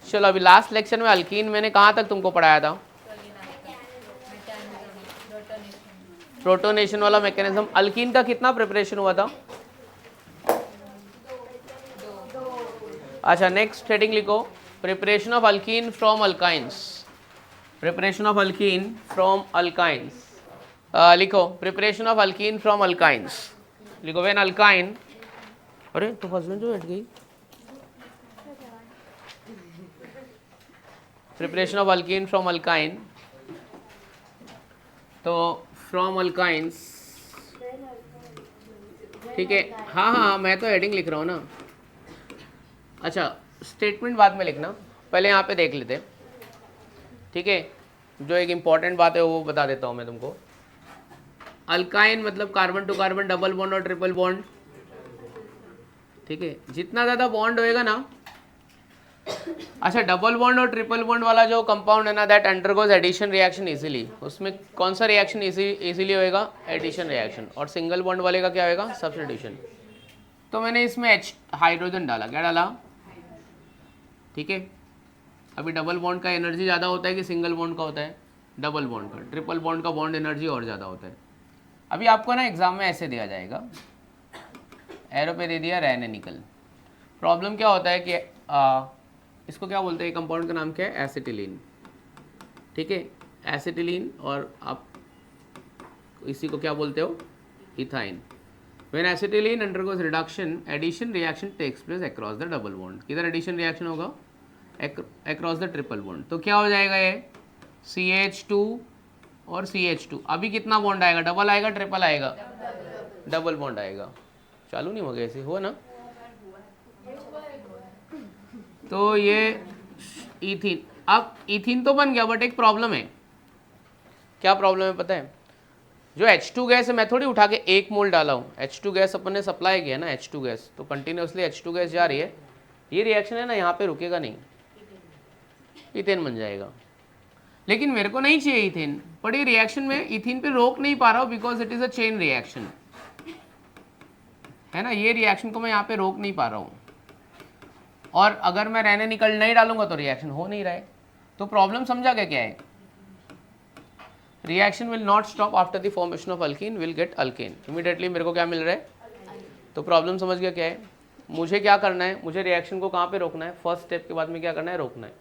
चलो अभी last lecture में अल्कीन मैंने कहाँ तक तुमको पढ़ाया था? प्रोटोनेशन वाला मैकेनिज्म। अल्कीन का कितना प्रिपरेशन हुआ था? अच्छा, नेक्स्ट हेडिंग लिखो, preparation of alkene from alkynes. Preparation of alkene from alkynes लिखो, preparation of alkene from alkynes लिखो। व्हेन अल्काइन, अरे तो हस्बैंड जो बैठ गई। Preparation of alkene from alkyne, तो फ्रॉम अल्काइंस, ठीक है। हाँ हाँ मैं तो हेडिंग लिख रहा हूँ ना। अच्छा, स्टेटमेंट बाद में लिखना, पहले यहाँ पे देख लेते हैं, ठीक है। जो एक इम्पॉर्टेंट बात है वो बता देता हूँ मैं तुमको। अल्काइन मतलब carbon to carbon double bond और ट्रिपल बॉन्ड, ठीक है। जितना ज़्यादा बॉन्ड होएगा ना, अच्छा डबल बॉन्ड और ट्रिपल बॉन्ड वाला जो कंपाउंड है ना, that undergoes addition reaction easily. उसमें कौन सा रिएक्शन इजीली होएगा? Addition reaction. और सिंगल बॉन्ड वाले का क्या होएगा? सब्स्टिट्यूशन। तो मैंने इसमें H हाइड्रोजन डाला, क्या डाला? ठीक है। अभी डबल बॉन्ड का एनर्जी ज़्यादा होता है कि सिंगल बॉन्ड का होता है? डबल बॉन्ड का। ट्रिपल बॉन्ड का बॉन्ड एनर्जी और ज़्यादा होता है। अभी आपको ना एग्जाम में ऐसे दिया जाएगा, एरो पे दे दिया रेन निकल। प्रॉब्लम क्या होता है कि इसको क्या बोलते हैं? कंपाउंड का नाम क्या है? एसिटिलीन, ठीक है। एसिटिलीन, और आप इसी को क्या बोलते हो? Ethyne. When acetylene undergoes reduction, addition reaction takes place across the double bond. किधर एडिशन रिएक्शन होगा? Across the triple bond. तो क्या हो जाएगा ये? CH2 और CH2। अभी कितना बॉन्ड आएगा? डबल आएगा, ट्रिपल आएगा? डबल बॉन्ड आएगा। चालू नहीं हो गया ऐसे, हुआ ना? तो ये इथिन, अब इथिन तो बन गया, बट एक प्रॉब्लम है। क्या प्रॉब्लम है पता है? जो H2 गैस है, मैं थोड़ी उठा के 1 मोल डाला हूँ। H2 गैस अपन ने सप्लाई किया ना, H2 गैस, तो कंटिन्यूसली H2 गैस जा रही है। ये रिएक्शन है ना, यहाँ पे रुकेगा नहीं, इथेन बन जाएगा। लेकिन मेरे को नहीं चाहिए इथेन, बट ये रिएक्शन में इथिन पे रोक नहीं पा रहा हूँ, because it is a chain reaction, है ना। ये रिएक्शन को मैं यहाँ पे रोक नहीं पा रहा हूँ, और अगर मैं रहने निकल नहीं डालूंगा तो रिएक्शन हो नहीं रहा है। तो प्रॉब्लम समझा क्या है? Reaction will not stop after the formation of alkyne, will get alkane immediately. मेरे को क्या मिल रहा है? तो प्रॉब्लम समझ गया क्या है? मुझे क्या करना है? मुझे रिएक्शन को कहाँ पे रोकना है? फर्स्ट स्टेप के बाद में क्या करना है? रोकना है।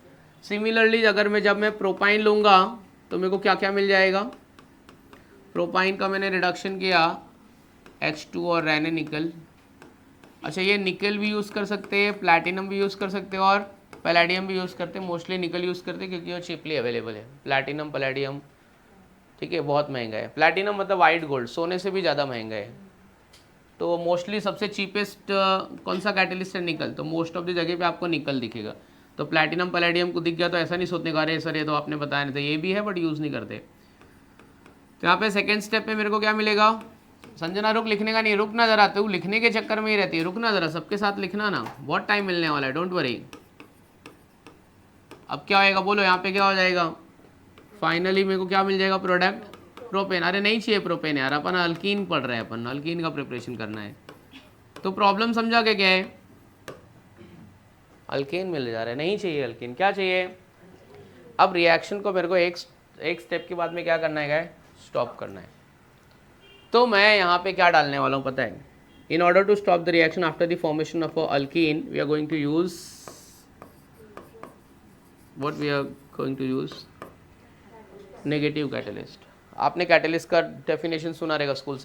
सिमिलरली अगर मैं जब मैं प्रोपाइन लूँगा तो मेरे को क्या क्या मिल जाएगा? प्रोपाइन का मैंने रिडक्शन किया, H2 और रेने निकल। अच्छा, ये निकल भी यूज़ कर सकते हैं, प्लैटिनम भी यूज़ कर सकते हैं, और पैलेडियम भी यूज़ करते हैं। मोस्टली निकल यूज़ करते हैं क्योंकि वो चीपली अवेलेबल है। प्लैटिनम, पैलेडियम, ठीक है, बहुत महंगा है। प्लैटिनम मतलब वाइट गोल्ड, सोने से भी ज़्यादा महंगा है। तो मोस्टली सबसे चीपेस्ट कौन सा कैटलिस्ट है? निकल। तो मोस्ट ऑफ द जगह पे आपको निकल दिखेगा। तो प्लैटिनम पैलेडियम को दिख गया तो ऐसा नहीं सोचने का अरे सर ये तो आपने बताया नहीं था, ये भी है बट यूज़ नहीं करते। तो यहाँ पे सेकेंड स्टेप पे मेरे को क्या मिलेगा? संजना रुक, लिखने का नहीं, रुक ना ज़रा, तू लिखने के चक्कर में ही रहती है, रुक ना ज़रा, सबके साथ लिखना ना, बहुत टाइम मिलने वाला है, डोंट वरी। अब क्या होएगा बोलो? यहाँ पे क्या हो जाएगा? फाइनली मेरे को क्या मिल जाएगा? Product propane. अरे नहीं चाहिए प्रोपेन यार, अपन अल्कीन पढ़ रहे हैं, अपन अल्कीन का प्रिपरेशन करना है। तो प्रॉब्लम समझा क्या है? अल्कीन मिल जा रहा है, नहीं चाहिए अल्कीन, क्या चाहिए? अब रिएक्शन को मेरे को एक स्टेप के बाद में क्या करना है? स्टॉप करना है। तो मैं यहाँ पे क्या डालने वाला हूँ पता है? In order to stop the reaction after the formation of alkene, we are going to use what? We are going to use negative catalyst. आपने कैटलिस्ट का डेफिनेशन सुना रहेगा स्कूल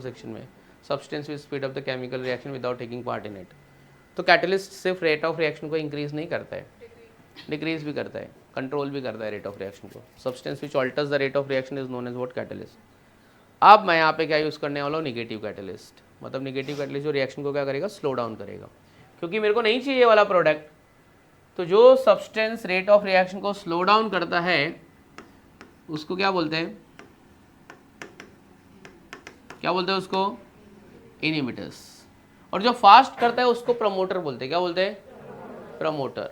सेक्शन में, substance will speed up the chemical reaction without taking part in it. तो catalyst सिर्फ rate of reaction को increase नहीं करता है, डिक्रीज भी करता है, कंट्रोल भी करता है रेट ऑफ रिएक्शन को। Substance which alters the rate of reaction is known as what? Catalyst. अब मैं यहाँ पे क्या यूज़ करने वाला हूँ? Negative catalyst. मतलब निगेटिव कैटलिस्ट जो रिएक्शन को क्या करेगा? स्लो डाउन करेगा, क्योंकि मेरे को नहीं चाहिए वाला प्रोडक्ट। तो जो सब्सटेंस रेट ऑफ रिएक्शन को स्लो डाउन करता है उसको क्या बोलते हैं? क्या बोलते हैं उसको? इनहिबिटर्स। और जो फास्ट करता है उसको प्रमोटर बोलते हैं। क्या बोलते हैं? प्रमोटर।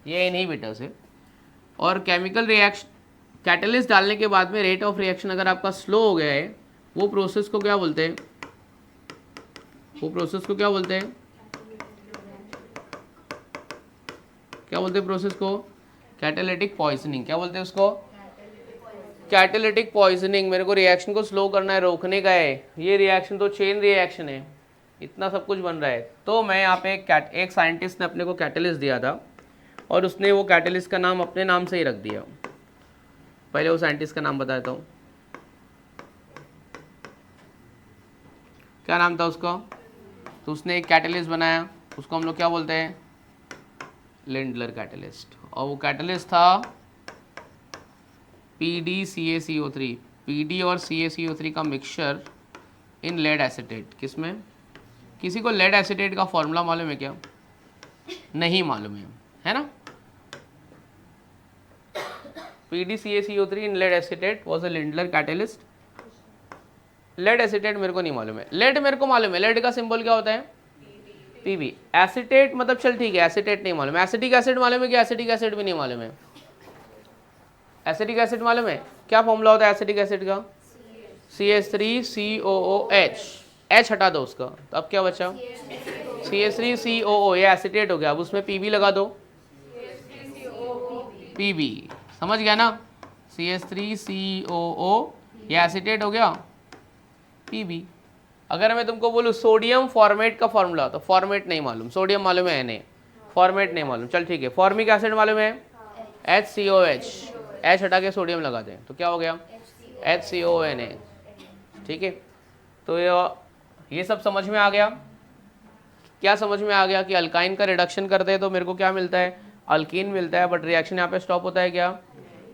ये इनहिबिटर्स है। और केमिकल रिएक्शन कैटलिस्ट डालने के बाद में रेट ऑफ रिएक्शन अगर आपका स्लो हो गया है, वो प्रोसेस को क्या बोलते हैं? वो प्रोसेस को क्या बोलते हैं? क्या बोलते हैं प्रोसेस को? Catalytic poisoning. क्या बोलते हैं उसको? Catalytic poisoning. मेरे को रिएक्शन को स्लो करना है, रोकने का है। ये रिएक्शन तो चेन रिएक्शन है, इतना सब कुछ बन रहा है। तो मैं यहाँ पे एक साइंटिस्ट ने अपने को कैटलिस्ट दिया था और उसने वो कैटलिस्ट का नाम अपने नाम से ही रख दिया। पहले वो साइंटिस्ट का नाम बताता हूँ, क्या नाम था उसका। तो उसने एक कैटलिस्ट बनाया, उसको हम लोग क्या बोलते हैं? Lindlar catalyst. और वो कैटलिस्ट था PdCaCO3। PD और CaCO3 का मिक्सचर इन लेड एसिटेट। किसमें? किसी को लेड एसिटेट का फॉर्मूला मालूम है क्या? नहीं मालूम है ना? PdCaCO3 in lead acetate was a Lindlar catalyst. Lead acetate मेरे को नहीं मालूम है। लेड मेरे को मालूम है, लेड का सिंबल क्या होता है? Pb। एसिटेट मतलब चल ठीक है, एसिटेट नहीं मालूम। एसिटिक एसिड मालूम है कि? एसिटिक एसिड भी नहीं मालूम है। एसिटिक एसिड मालूम है? क्या फॉर्मूला होता है एसिटिक एसिड का? CH3COOH। H हटा दो उसका, तो अब क्या बचा? CH3COO। ये एसिटेट हो गया। अब उसमें Pb लगा दो, Pb। समझ गया ना? CH3COO ये एसिटेट हो गया, Pb। अगर मैं तुमको बोलूँ सोडियम फॉर्मेट का फॉर्मूला, तो फॉर्मेट नहीं मालूम। सोडियम मालूम है Na, फॉर्मेट नहीं मालूम। चल ठीक है, फॉर्मिक एसिड मालूम है? HCOH। H हटा के सोडियम लगा दें तो क्या हो गया? HCONA। ठीक है, तो ये सब समझ में आ गया। क्या समझ में आ गया कि अल्काइन का रिडक्शन करते हैं तो मेरे को क्या मिलता है? अल्कीन मिलता है। बट रिएक्शन यहाँ पे स्टॉप होता है क्या?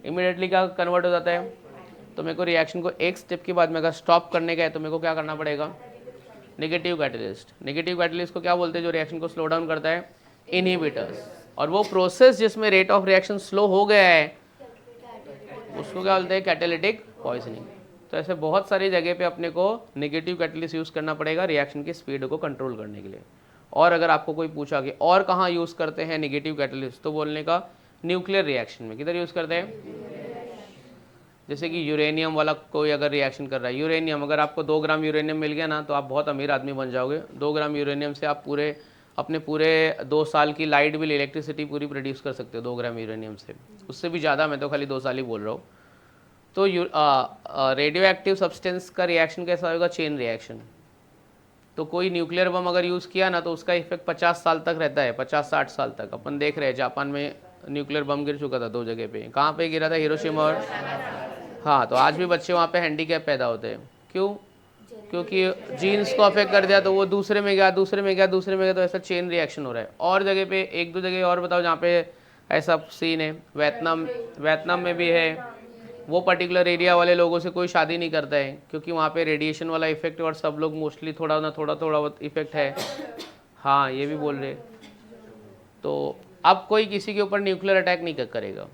इमीडिएटली क्या कन्वर्ट हो जाता है? तो मेरे को रिएक्शन को एक स्टेप के बाद में अगर स्टॉप करने का है तो मेरे को क्या करना पड़ेगा? Negative catalyst. नेगेटिव कैटलिस्ट को क्या बोलते हैं? जो रिएक्शन को स्लो डाउन करता है? इनहिबिटर्स। और वो प्रोसेस जिसमें रेट ऑफ रिएक्शन स्लो हो गया है उसको क्या बोलते हैं? Catalytic poisoning. तो ऐसे बहुत सारी जगह पे अपने को नेगेटिव कैटलिस्ट यूज़ करना पड़ेगा रिएक्शन की स्पीड को कंट्रोल करने के लिए। और अगर आपको कोई पूछा कि और कहाँ यूज़ करते हैं नेगेटिव कैटलिस्ट, तो बोलने का न्यूक्लियर रिएक्शन में। किधर यूज़ करते हैं? जैसे कि यूरेनियम वाला कोई अगर रिएक्शन कर रहा है, यूरेनियम, अगर आपको 2 ग्राम यूरेनियम मिल गया ना तो आप बहुत अमीर आदमी बन जाओगे। 2 ग्राम यूरेनियम से आप अपने पूरे 2 साल की लाइट बिल, इलेक्ट्रिसिटी पूरी प्रोड्यूस कर सकते हो 2 ग्राम यूरेनियम से। उससे भी ज़्यादा, मैं तो खाली 2 साल ही बोल रहा हूँ। तो रेडियो एक्टिव सब्सटेंस का रिएक्शन कैसा होगा? Chain reaction. तो कोई न्यूक्लियर बम अगर यूज़ किया ना तो उसका इफेक्ट 50 साल तक रहता है, 50-60 साल तक। अपन देख रहे हैं जापान में न्यूक्लियर बम गिर चुका था 2 जगह पे। कहाँ पे गिरा था? हिरोशिमा और हाँ। तो आज भी बच्चे वहाँ पे हैंडीकैप पैदा होते हैं। क्यों? क्योंकि जीन्स को अफेक्ट कर दिया तो वो दूसरे में गया, दूसरे में गया, दूसरे में गया, तो ऐसा चेन रिएक्शन हो रहा है। और जगह पे 1-2 जगह और बताओ जहाँ पे ऐसा सीन है। वियतनाम में भी है। वो पर्टिकुलर एरिया वाले लोगों से कोई शादी नहीं करता है क्योंकि वहाँ पे रेडिएशन वाला इफेक्ट, और सब लोग मोस्टली थोड़ा ना थोड़ा बहुत इफेक्ट है। हाँ, ये भी बोल रहे। तो अब कोई किसी के ऊपर न्यूक्लियर अटैक नहीं करेगा।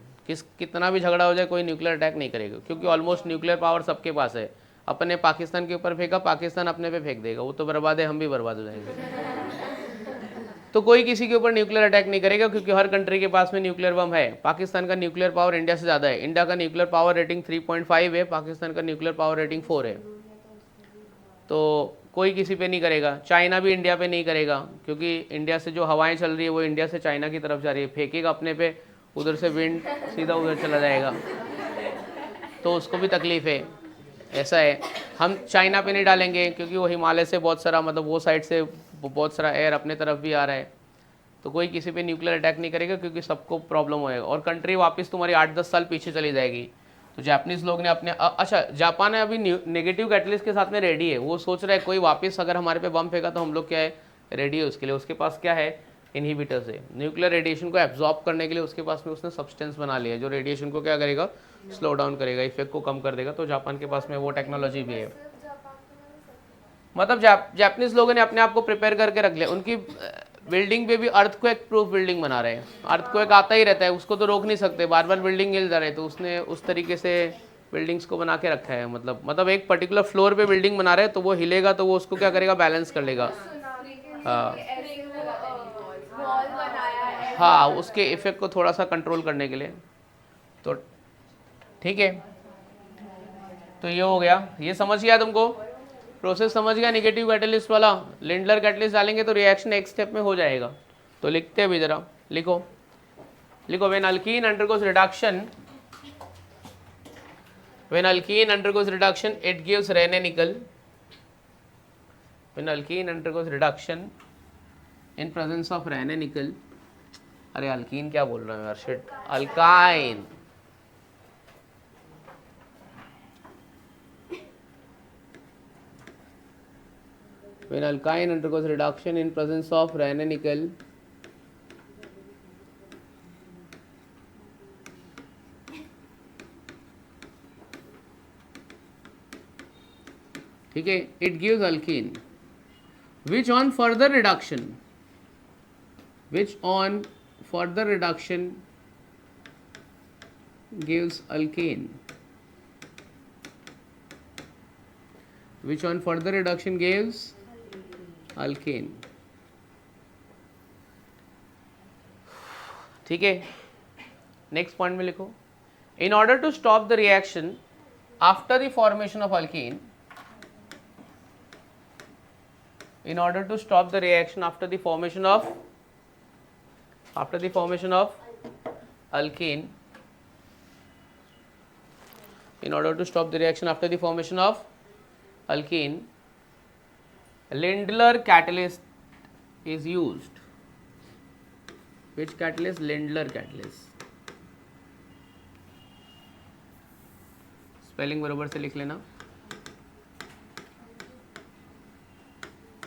कितना भी झगड़ा हो जाए कोई न्यूक्लियर अटैक नहीं करेगा क्योंकि ऑलमोस्ट न्यूक्लियर पावर सबके पास है। अपने पाकिस्तान के ऊपर फेंका, पाकिस्तान अपने पे फेंक देगा, वो तो बर्बाद है, हम भी बर्बाद हो जाएंगे। तो कोई किसी के ऊपर न्यूक्लियर अटैक नहीं करेगा क्योंकि हर कंट्री के पास में न्यूक्लियर बम है। पाकिस्तान का न्यूक्लियर पावर इंडिया से ज़्यादा है। इंडिया का न्यूक्लियर पावर रेटिंग 3.5 है, पाकिस्तान का न्यूक्लियर पावर रेटिंग 4 है। तो कोई किसी पे नहीं करेगा। चाइना भी इंडिया पे नहीं करेगा क्योंकि इंडिया से जो हवाएं चल रही है वो इंडिया से चाइना की तरफ जा रही है। फेंकेगा अपने पे, उधर से विंड सीधा उधर चला जाएगा, तो उसको भी तकलीफ है। ऐसा है। हम चाइना पे नहीं डालेंगे क्योंकि वो हिमालय से बहुत सारा, मतलब वो साइड से बहुत सारा एयर अपने तरफ भी आ रहा है। तो कोई किसी पे न्यूक्लियर अटैक नहीं करेगा क्योंकि सबको प्रॉब्लम होएगा और कंट्री वापस तुम्हारी 8-10 साल पीछे चली जाएगी। तो जापानीज़ लोग ने अपने अच्छा, जापान है अभी नेगेटिव कैटलिस्ट के साथ में रेडी है। वो सोच रहा है कोई वापस अगर हमारे पे बम फेंका तो हम लोग क्या है, रेडी है उसके लिए। उसके पास क्या है? इनहिबिटर्स है। न्यूक्लियर रेडिएशन को एब्जॉर्ब करने के लिए उसके पास में उसने सब्सटेंस बना लिया है जो रेडिएशन को क्या करेगा? स्लो डाउन करेगा, इफेक्ट को कम कर देगा। तो जापान के पास में वो टेक्नोलॉजी भी है। मतलब जापानीज लोगों ने अपने आप को प्रिपेयर करके रख लिया। उनकी बिल्डिंग पे भी अर्थक्वेक प्रूफ बिल्डिंग बना रहे हैं। अर्थक्वेक आता ही रहता है, उसको तो रोक नहीं सकते, बार बार बिल्डिंग हिल जा रहे। तो उसने उस तरीके से बिल्डिंग्स को बना के रखा है। मतलब एक पर्टिकुलर फ्लोर पे बिल्डिंग बना रहे हैं तो वो हिलेगा तो वो उसको क्या करेगा? बैलेंस कर लेगा। हाँ, उसके इफेक्ट को थोड़ा सा कंट्रोल करने के लिए। तो ठीक है, तो ये हो गया। ये समझ गया तुमको? प्रोसेस समझ गया? नेगेटिव कैटलिस्ट वाला लिंडलर कैटलिस्ट डालेंगे तो रिएक्शन एक स्टेप में हो जाएगा। तो लिखते हैं भी ज़रा, लिखो। लिखो when alkene undergoes reduction, when alkene undergoes reduction it gives Raney nickel, when alkene undergoes reduction in presence of Raney nickel, अरे अल्कीन क्या बोल रहा हूँ यार, shit, alkyne, when alkyne undergoes reduction in presence of Raney nickel, ठीक है, it gives alkene, which on further reduction gives alkane, which on further reduction gives alkane. ठीक है, नेक्स्ट पॉइंट में लिखो, in order to stop the reaction after the formation of alkene, in order to stop the reaction after the formation of alkene, in order to stop the reaction after the formation of alkene, Lindlar catalyst is used. Which catalyst? Lindlar catalyst. Spelling बराबर से लिख लेना.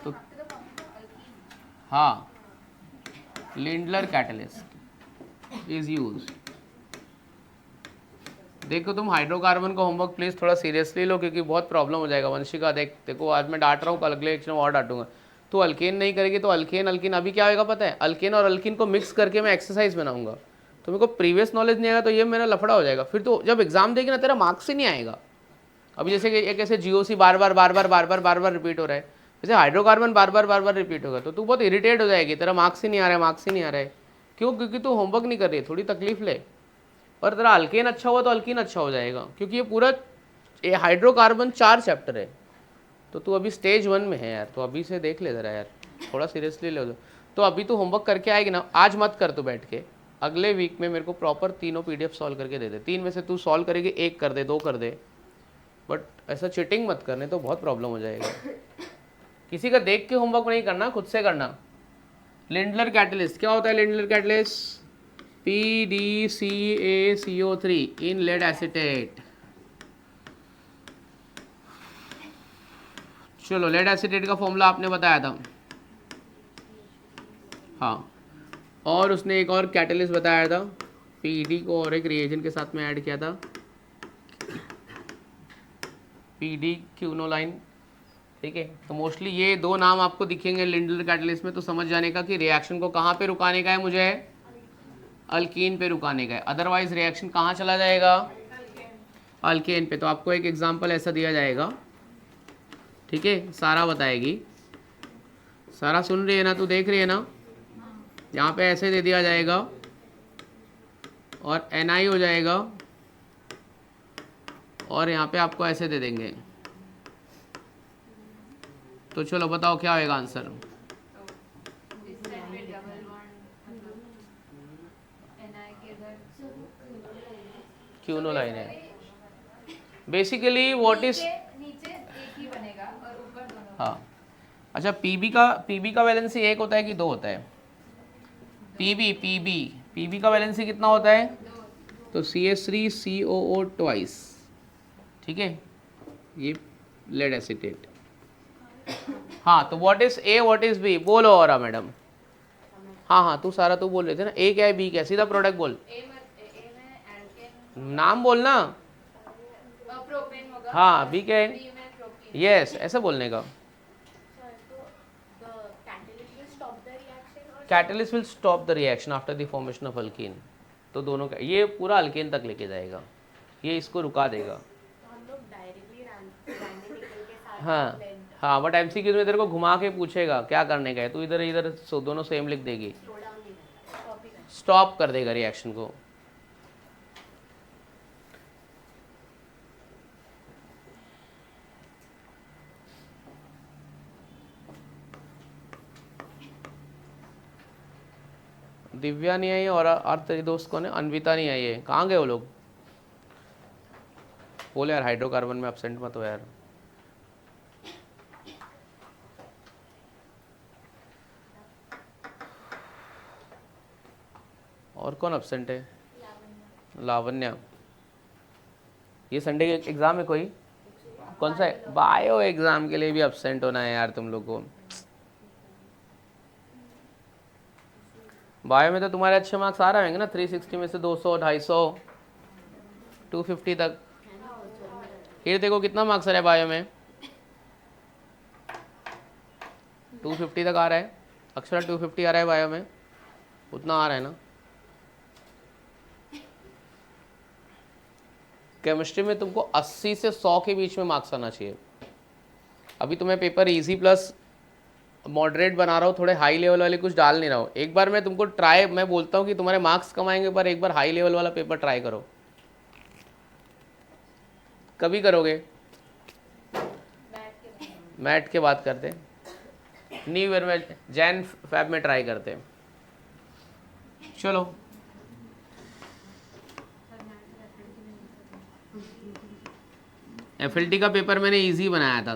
तो हाँ, Lindlar catalyst is use. देखो तुम hydrocarbon का homework please थोड़ा सीरियसली लो, क्योंकि बहुत प्रॉब्लम हो जाएगा. वंशिका देखो आज मैं डांट रहा हूँ, कल अगले लेक्चर में और डांटूंगा. तो अल्केन नहीं करेगी तो अल्केन अभी क्या होगा पता है, अल्केन और अल्कीन को मिक्स करके मैं एक्सरसाइज बनाऊंगा. तो मेरे को प्रीवियस नॉलेज नहीं आएगा तो ये मेरा लफड़ा हो जाएगा. फिर तो जब एग्जाम देगी ना तेरा मार्क्स ही नहीं आएगा. अभी जैसे कि एक ऐसे जीओसी बार बार रिपीट हो रहा है, जैसे हाइड्रोकार्बन बार बार रिपीट होगा, तो तू बहुत इरिटेट हो जाएगी, तेरा मार्क्स ही नहीं आ रहा है. क्यों? क्योंकि तू होमवर्क नहीं कर रही है, थोड़ी तकलीफ ले. और तेरा अल्केन अच्छा हुआ तो अल्कीन अच्छा हो जाएगा, क्योंकि ये पूरा हाइड्रोकार्बन 4 चैप्टर है. तो तू अभी स्टेज 1 में है यार, तो अभी से देख ले जरा यार, थोड़ा सीरियसली ले. तो अभी तू होमवर्क करके आएगी ना, आज मत कर तू बैठ के, अगले वीक में मेरे को प्रॉपर तीनों PDF सॉल्व करके दे दे. 3 में से तू सॉल्व करेगी, 1 कर दे, 2 कर दे, बट ऐसा चीटिंग मत करने, तो बहुत प्रॉब्लम हो जाएगा. किसी का देख के होमवर्क नहीं करना, खुद से करना. लिंडलर कैटलिस्ट क्या होता है? Lindlar catalyst PDCaCO3 in lead acetate. चलो, लेड एसिटेट का फॉर्मूला आपने बताया था. हाँ, और उसने एक और कैटलिस्ट बताया था, PD को और एक रिएजेंट के साथ में ऐड किया था, PD क्यूनोलाइन. ठीक है, तो मोस्टली ये 2 नाम आपको दिखेंगे लिंडलर कैटलिस्ट में, तो समझ जाने का कि रिएक्शन को कहाँ पे रुकाने का है मुझे, अल्कीन पे रुकाने का है. अदरवाइज रिएक्शन कहाँ चला जाएगा, अल्केन पे. तो आपको एक एग्जांपल ऐसा दिया जाएगा, ठीक है, सारा बताएगी. सारा सुन रही है ना, तू देख रही है ना, यहाँ पे ऐसे दे दिया जाएगा और NI हो जाएगा, और यहाँ पे आपको ऐसे दे देंगे. तो चलो बताओ क्या होगा आंसर. क्यूनोलाइन है बेसिकली. व्हाट इज नीचे एक ही बनेगा और ऊपर दोनों. हाँ, अच्छा, पीबी का वैलेंसी 1 होता है कि 2 होता है? पीबी का वैलेंसी कितना होता है? तो CH3COO ट्वाइस. ठीक है, ये लेड एसिटेट. हाँ, तो what is A, what is B? बोलो और मैडम. हाँ, तू सारा तू बोल रहे थे ना, A क्या है B क्या है, सीधा प्रोडक्ट बोल. नाम बोलना. प्रोपेन होगा. हाँ, B क्या है? B में प्रोपेन. यस, ऐसा बोलने का. Catalyst will stop the reaction after the formation of alkyne. तो दोनों का ये पूरा अल्केन तक लेके जाएगा, ये इसको रुका देगा. हाँ, बट MCQ में तेरे को घुमा के पूछेगा क्या करने का है, तो इधर दोनों सेम लिख देगी, स्टॉप कर देगा रिएक्शन को. दिव्या नहीं आई और तेरी दोस्त कौन है? अन्विता नहीं आई है। कहाँ गए वो लोग? बोल यार हाइड्रोकार्बन में एब्सेंट मत हो यार। और कौन एब्सेंट है? लावण्या। ये संडे के एग्जाम है कोई? कौन सा है? बायो एग्जाम के लिए भी एब्सेंट होना है यार तुम लोग को। बायो में तो तुम्हारे अच्छे मार्क्स आ रहे होंगे ना, 360 में से 200, 250, 250 तक। फिर देखो कितना मार्क्स आ रहा है बायो में, 250 तक आ रहा है। अक्षरा 250 आ रहा है बायो में, उतना आ रहा है ना। केमिस्ट्री में तुमको 80 से 100 के बीच में मार्क्स आना चाहिए। अभी तुम्हें पेपर इजी प्लस मॉडरेट बना रहा हूँ, थोड़े हाई लेवल वाले कुछ डाल नहीं रहा हूँ। एक बार मैं तुमको ट्राई, मैं बोलता हूँ कि तुम्हारे मार्क्स कम आएंगे, पर एक बार हाई लेवल वाला पेपर ट्राई करो। कभी करोगे? मैट के बाद करते, न्यू ईयर में, जैन फैब में ट्राई करते। चलो एफएलटी का पेपर मैंने इजी बनाया था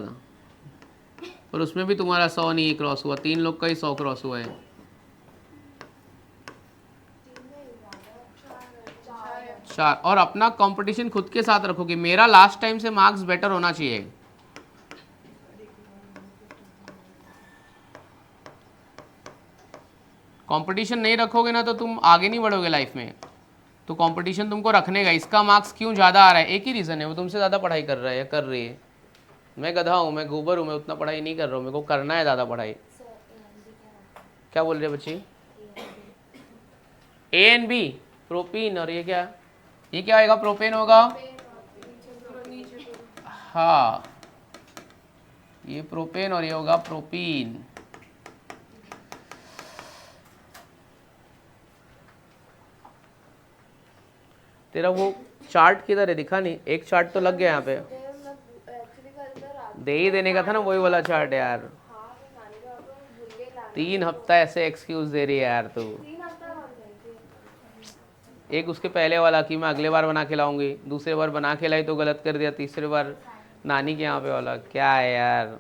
और उसमें भी तुम्हारा 100 नहीं क्रॉस हुआ, 3 लोग का ही 100 क्रॉस हुआ है। चार। और अपना कंपटीशन खुद के साथ रखो कि मेरा लास्ट टाइम से मार्क्स बेटर होना चाहिए। कंपटीशन नहीं रखोगे ना तो तुम आगे नहीं बढ़ोगे लाइफ में। तो कंपटीशन तुमको रखने का। इसका मार्क्स क्यों ज़्यादा आ रहा है? एक ही रीज़न है, वो तुमसे ज़्यादा पढ़ाई कर रहा है या कर रही है। मैं गधा हूँ, मैं गोबर हूँ, मैं उतना पढ़ाई नहीं कर रहा हूँ, मेरे को करना है ज़्यादा पढ़ाई। क्या बोल रहे बच्ची? ए एंड बी प्रोपीन, और ये क्या? ये क्या आएगा? प्रोपेन होगा। हाँ, ये प्रोपेन और ये होगा प्रोपीन। तेरा वो चार्ट किधर है? दिखा नहीं। एक चार्ट तो लग गया यहाँ पे, दे ही देने का था ना, वही वाला चार्ट यार। 3 हफ्ता ऐसे एक्सक्यूज दे रही है यार तू। एक उसके पहले वाला कि मैं अगले बार बना के लाऊंगी, दूसरे बार बना के लाई तो गलत कर दिया, तीसरे बार नानी के यहाँ पे वाला। क्या है यार?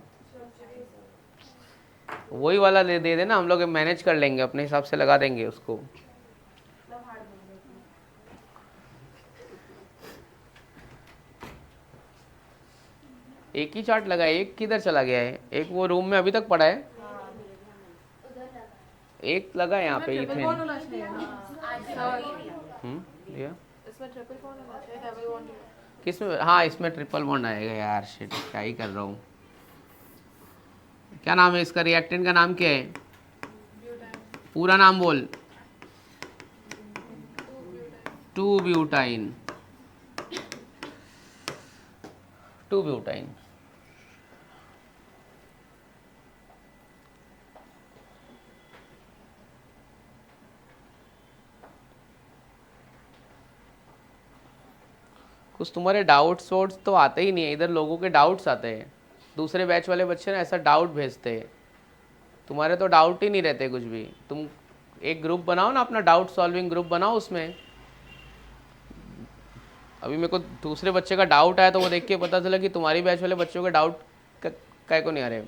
वही वाला दे देना, हम लोग मैनेज कर लेंगे, अपने हिसाब से लगा देंगे उसको। एक ही चार्ट लगा है, एक किधर चला गया है? एक वो रूम में अभी तक पड़ा है, एक लगा है यहाँ पे इथेन। या किसमें? हाँ इसमें ट्रिपल बॉन्ड आएगा यार। शिट, क्या ही कर रहा हूँ। क्या नाम है इसका? रिएक्टेंट का नाम क्या है? पूरा नाम बोल। 2 ब्यूटाइन। 2 ब्यूटाइन। कुछ तुम्हारे डाउट्स वोट्स तो आते ही नहीं है इधर, लोगों के डाउट्स आते हैं। दूसरे बैच वाले बच्चे ना ऐसा डाउट भेजते हैं, तुम्हारे तो डाउट ही नहीं रहते कुछ भी। तुम एक ग्रुप बनाओ ना, अपना डाउट सॉल्विंग ग्रुप बनाओ उसमें। अभी मेरे को दूसरे बच्चे का डाउट आया तो वो देख के पता चला कि तुम्हारी बैच वाले बच्चों के डाउट काय को नहीं आ रहे।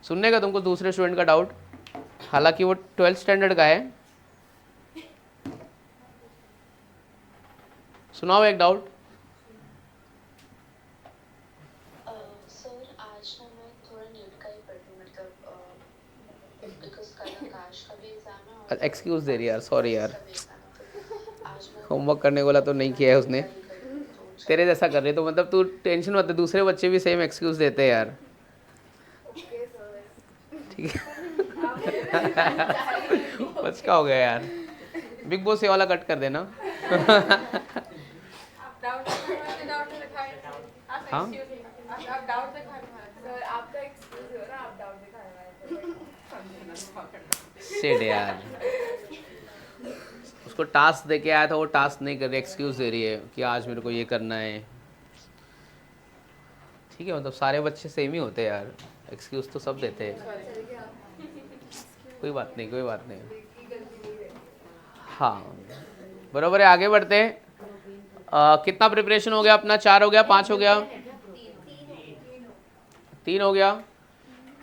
सुनने का तुमको दूसरे स्टूडेंट का डाउट, हालांकि वो 12th स्टैंडर्ड का है। सुनाओ एक डाउट। एक्सक्यूज दे रही यार, सॉरी यार, होमवर्क करने वाला तो नहीं किया है उसने। तेरे जैसा कर रही तो मतलब तू टेंशन मत, दूसरे बच्चे भी सेम एक्सक्यूज देते हैं यार। ठीक है। बच का हो गया यार। बिग बॉस ये वाला कट कर देना। हाँ सेड यार, उसको टास्क दे के आया था, वो टास्क नहीं कर रही, एक्सक्यूज दे रही है कि आज मेरे को ये करना है। ठीक है, मतलब सारे बच्चे सेम ही होते हैं यार, एक्सक्यूज तो सब देते हैं। कोई बात नहीं, कोई बात नहीं। हाँ बराबर है, आगे बढ़ते हैं। कितना प्रिपरेशन हो गया अपना? 4 हो गया, 5 हो गया, 3 हो गया।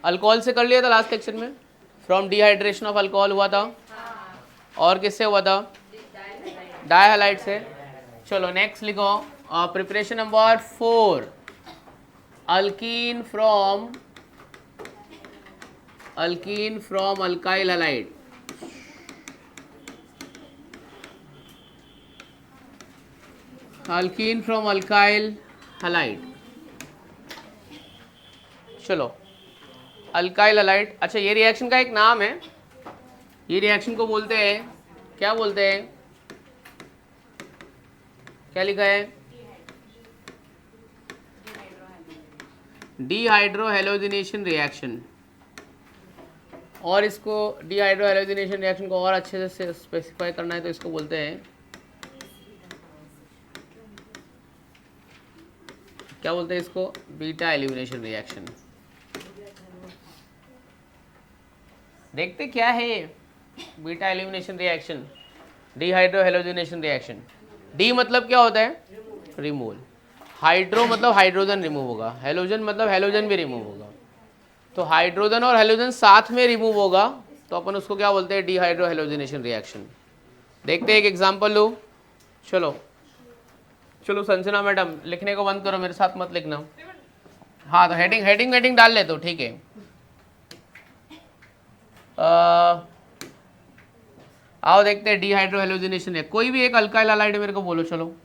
अल्कोहल से कर लिया था लास्ट सेक्शन में, फ्रॉम डिहाइड्रेशन ऑफ अल्कोहल हुआ था, और किससे हुआ था? डाइहाइलाइट से। चलो नेक्स्ट लिखो, preparation number 4, alkyne from alkyl halide. Alkyne from alkyl halide. चलो अल्काइल हैलाइड, अच्छा ये रिएक्शन का एक नाम है, ये रिएक्शन को बोलते हैं, क्या बोलते हैं? क्या लिखा है? Dehydrohalogenation reaction. और इसको डीहाइड्रोहेलोजिनेशन रिएक्शन को और अच्छे से स्पेसिफाई करना है तो इसको बोलते हैं, क्या बोलते हैं इसको? Beta elimination reaction. देखते क्या है beta elimination reaction, dehydrohalogenation reaction. D मतलब क्या होता है? रिमूवल। हाइड्रो मतलब हाइड्रोजन रिमूव होगा, हेलोजन मतलब हेलोजन भी रिमूव होगा। तो हाइड्रोजन और हेलोजन साथ में रिमूव होगा तो अपन उसको क्या बोलते हैं? Dehydrohalogenation reaction. देखते हैं एक एग्जांपल लो। चलो चलो संजना मैडम लिखने को बंद करो, मेरे साथ मत लिखना। हाँ तो हेडिंग डाल ले तो ठीक है। आओ देखते हैं डीहाइड्रोहेलोजिनेशन है। कोई भी एक अल्काइल हैलाइड मेरे को बोलो, चलो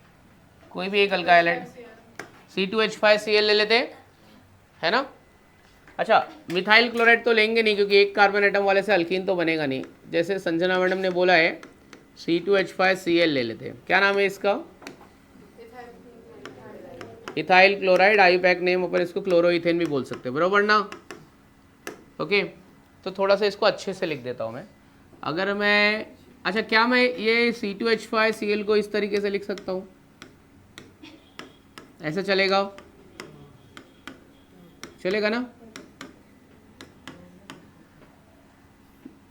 कोई भी एक अल्काइल हैलाइड। C2H5Cl ले लेते हैं, है ना? अच्छा मिथाइल क्लोराइड तो लेंगे नहीं क्योंकि एक कार्बन एटम वाले से अल्कीन तो बनेगा नहीं। जैसे संजना मैडम ने बोला है C2H5Cl ले लेते हैं। क्या नाम है इसका? इथाइल क्लोराइड, आईयूपैक नेम, अपन इसको क्लोरोइथेन भी बोल सकते हैं, बराबर ना? ओके तो थोड़ा सा इसको अच्छे से लिख देता हूँ मैं। अगर मैं, अच्छा क्या मैं ये C2H5Cl को इस तरीके से लिख सकता हूँ? ऐसा चलेगा? चलेगा ना?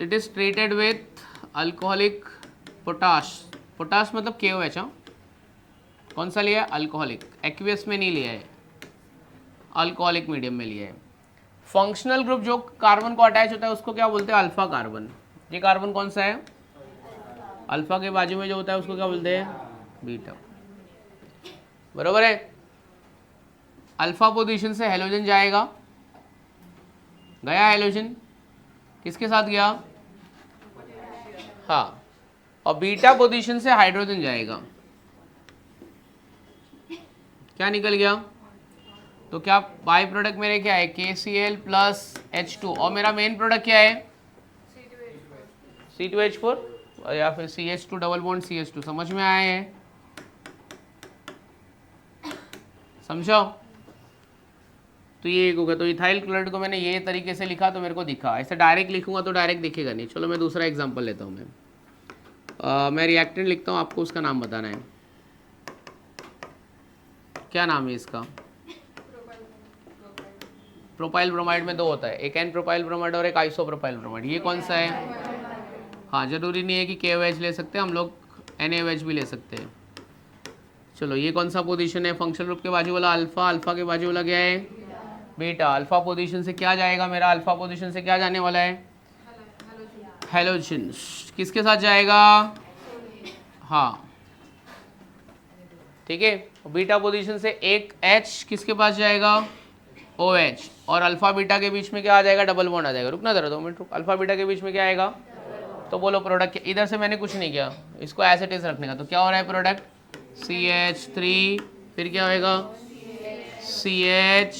It is treated with alcoholic potash. Potash मतलब KOH। हाँ कौन सा लिया है? अल्कोहलिक। एक्वियस में नहीं लिया है, अल्कोहलिक मीडियम में लिया है। फंक्शनल ग्रुप जो कार्बन को अटैच होता है उसको क्या बोलते हैं? Alpha carbon. ये कार्बन कौन सा है? अल्फा के बाजू में जो होता है उसको क्या बोलते हैं? बीटा। बराबर है। अल्फा पोजीशन से हेलोजन जाएगा, गया हेलोजन, किसके साथ गया? हाँ, और बीटा पोजीशन से हाइड्रोजन जाएगा, क्या निकल गया? तो क्या बाई प्रोडक्ट मेरे क्या है? KCl प्लस H2, और मेरा मेन प्रोडक्ट क्या है? C2H4 या फिर CH2 डबल बॉन्ड CH2। समझ में आए हैं? समझो? तो ये एक होगा। तो इथाइल क्लोराइड को मैंने ये तरीके से लिखा तो मेरे को दिखा, ऐसे डायरेक्ट लिखूंगा तो डायरेक्ट दिखेगा नहीं। चलो मैं दूसरा एग्जांपल लेता हूँ। मैं रिएक्टेंट लिखता हूँ, आपको उसका नाम बताना है। क्या नाम है इसका? प्रोपाइल ब्रोमाइड में 2 होता है, एक एन प्रोपाइल ब्रोमाइड और एक आइसो प्रोपाइल ब्रोमाइड। ये कौन सा है? हाँ जरूरी नहीं है कि KOH ले सकते हैं हम लोग, NaOH भी ले सकते हैं। चलो ये कौन सा पोजीशन है? फंक्शनल ग्रुप के बाजू वाला अल्फा, अल्फा के बाजू वाला क्या है? बीटा। अल्फा पोजीशन से क्या जाएगा मेरा? अल्फा पोजीशन से क्या जाने वाला है? हेलोजन। किसके साथ जाएगा? हाँ ठीक है। बीटा पोजीशन से एक H किसके पास जाएगा? OH। और अल्फा बीटा के बीच में क्या आ जाएगा? डबल बॉन्ड आ जाएगा। रुकना जरा 2 मिनट रुक। अल्फा बीटा के बीच में क्या आएगा? तो बोलो प्रोडक्ट। इधर से मैंने कुछ नहीं किया, इसको एज इट इज रखने का। तो क्या हो रहा है प्रोडक्ट? CH3, फिर क्या होएगा? CH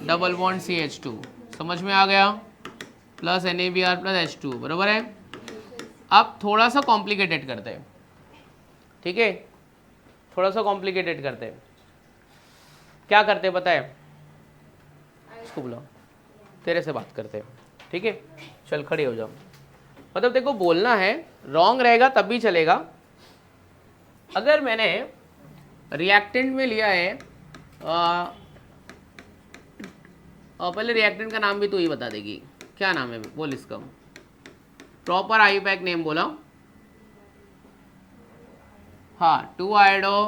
double bond CH2। समझ में आ गया? प्लस NaBr प्लस H2, बराबर है। अब थोड़ा सा कॉम्प्लिकेटेड करते हैं, ठीक है? थोड़ा सा कॉम्प्लिकेटेड करते हैं। क्या करते हैं पता है? इसको बुलाओ, तेरे से बात करते हैं, ठीक है? चल खड़ी हो जाओ। मतलब देखो बोलना है, रॉन्ग रहेगा तब भी चलेगा। अगर मैंने रिएक्टेंट में लिया है, पहले रिएक्टेंट का नाम भी तू ही बता देगी, क्या नाम है? बोल इसका प्रॉपर आईयूपैक नेम बोला। हाँ, टू आयोडो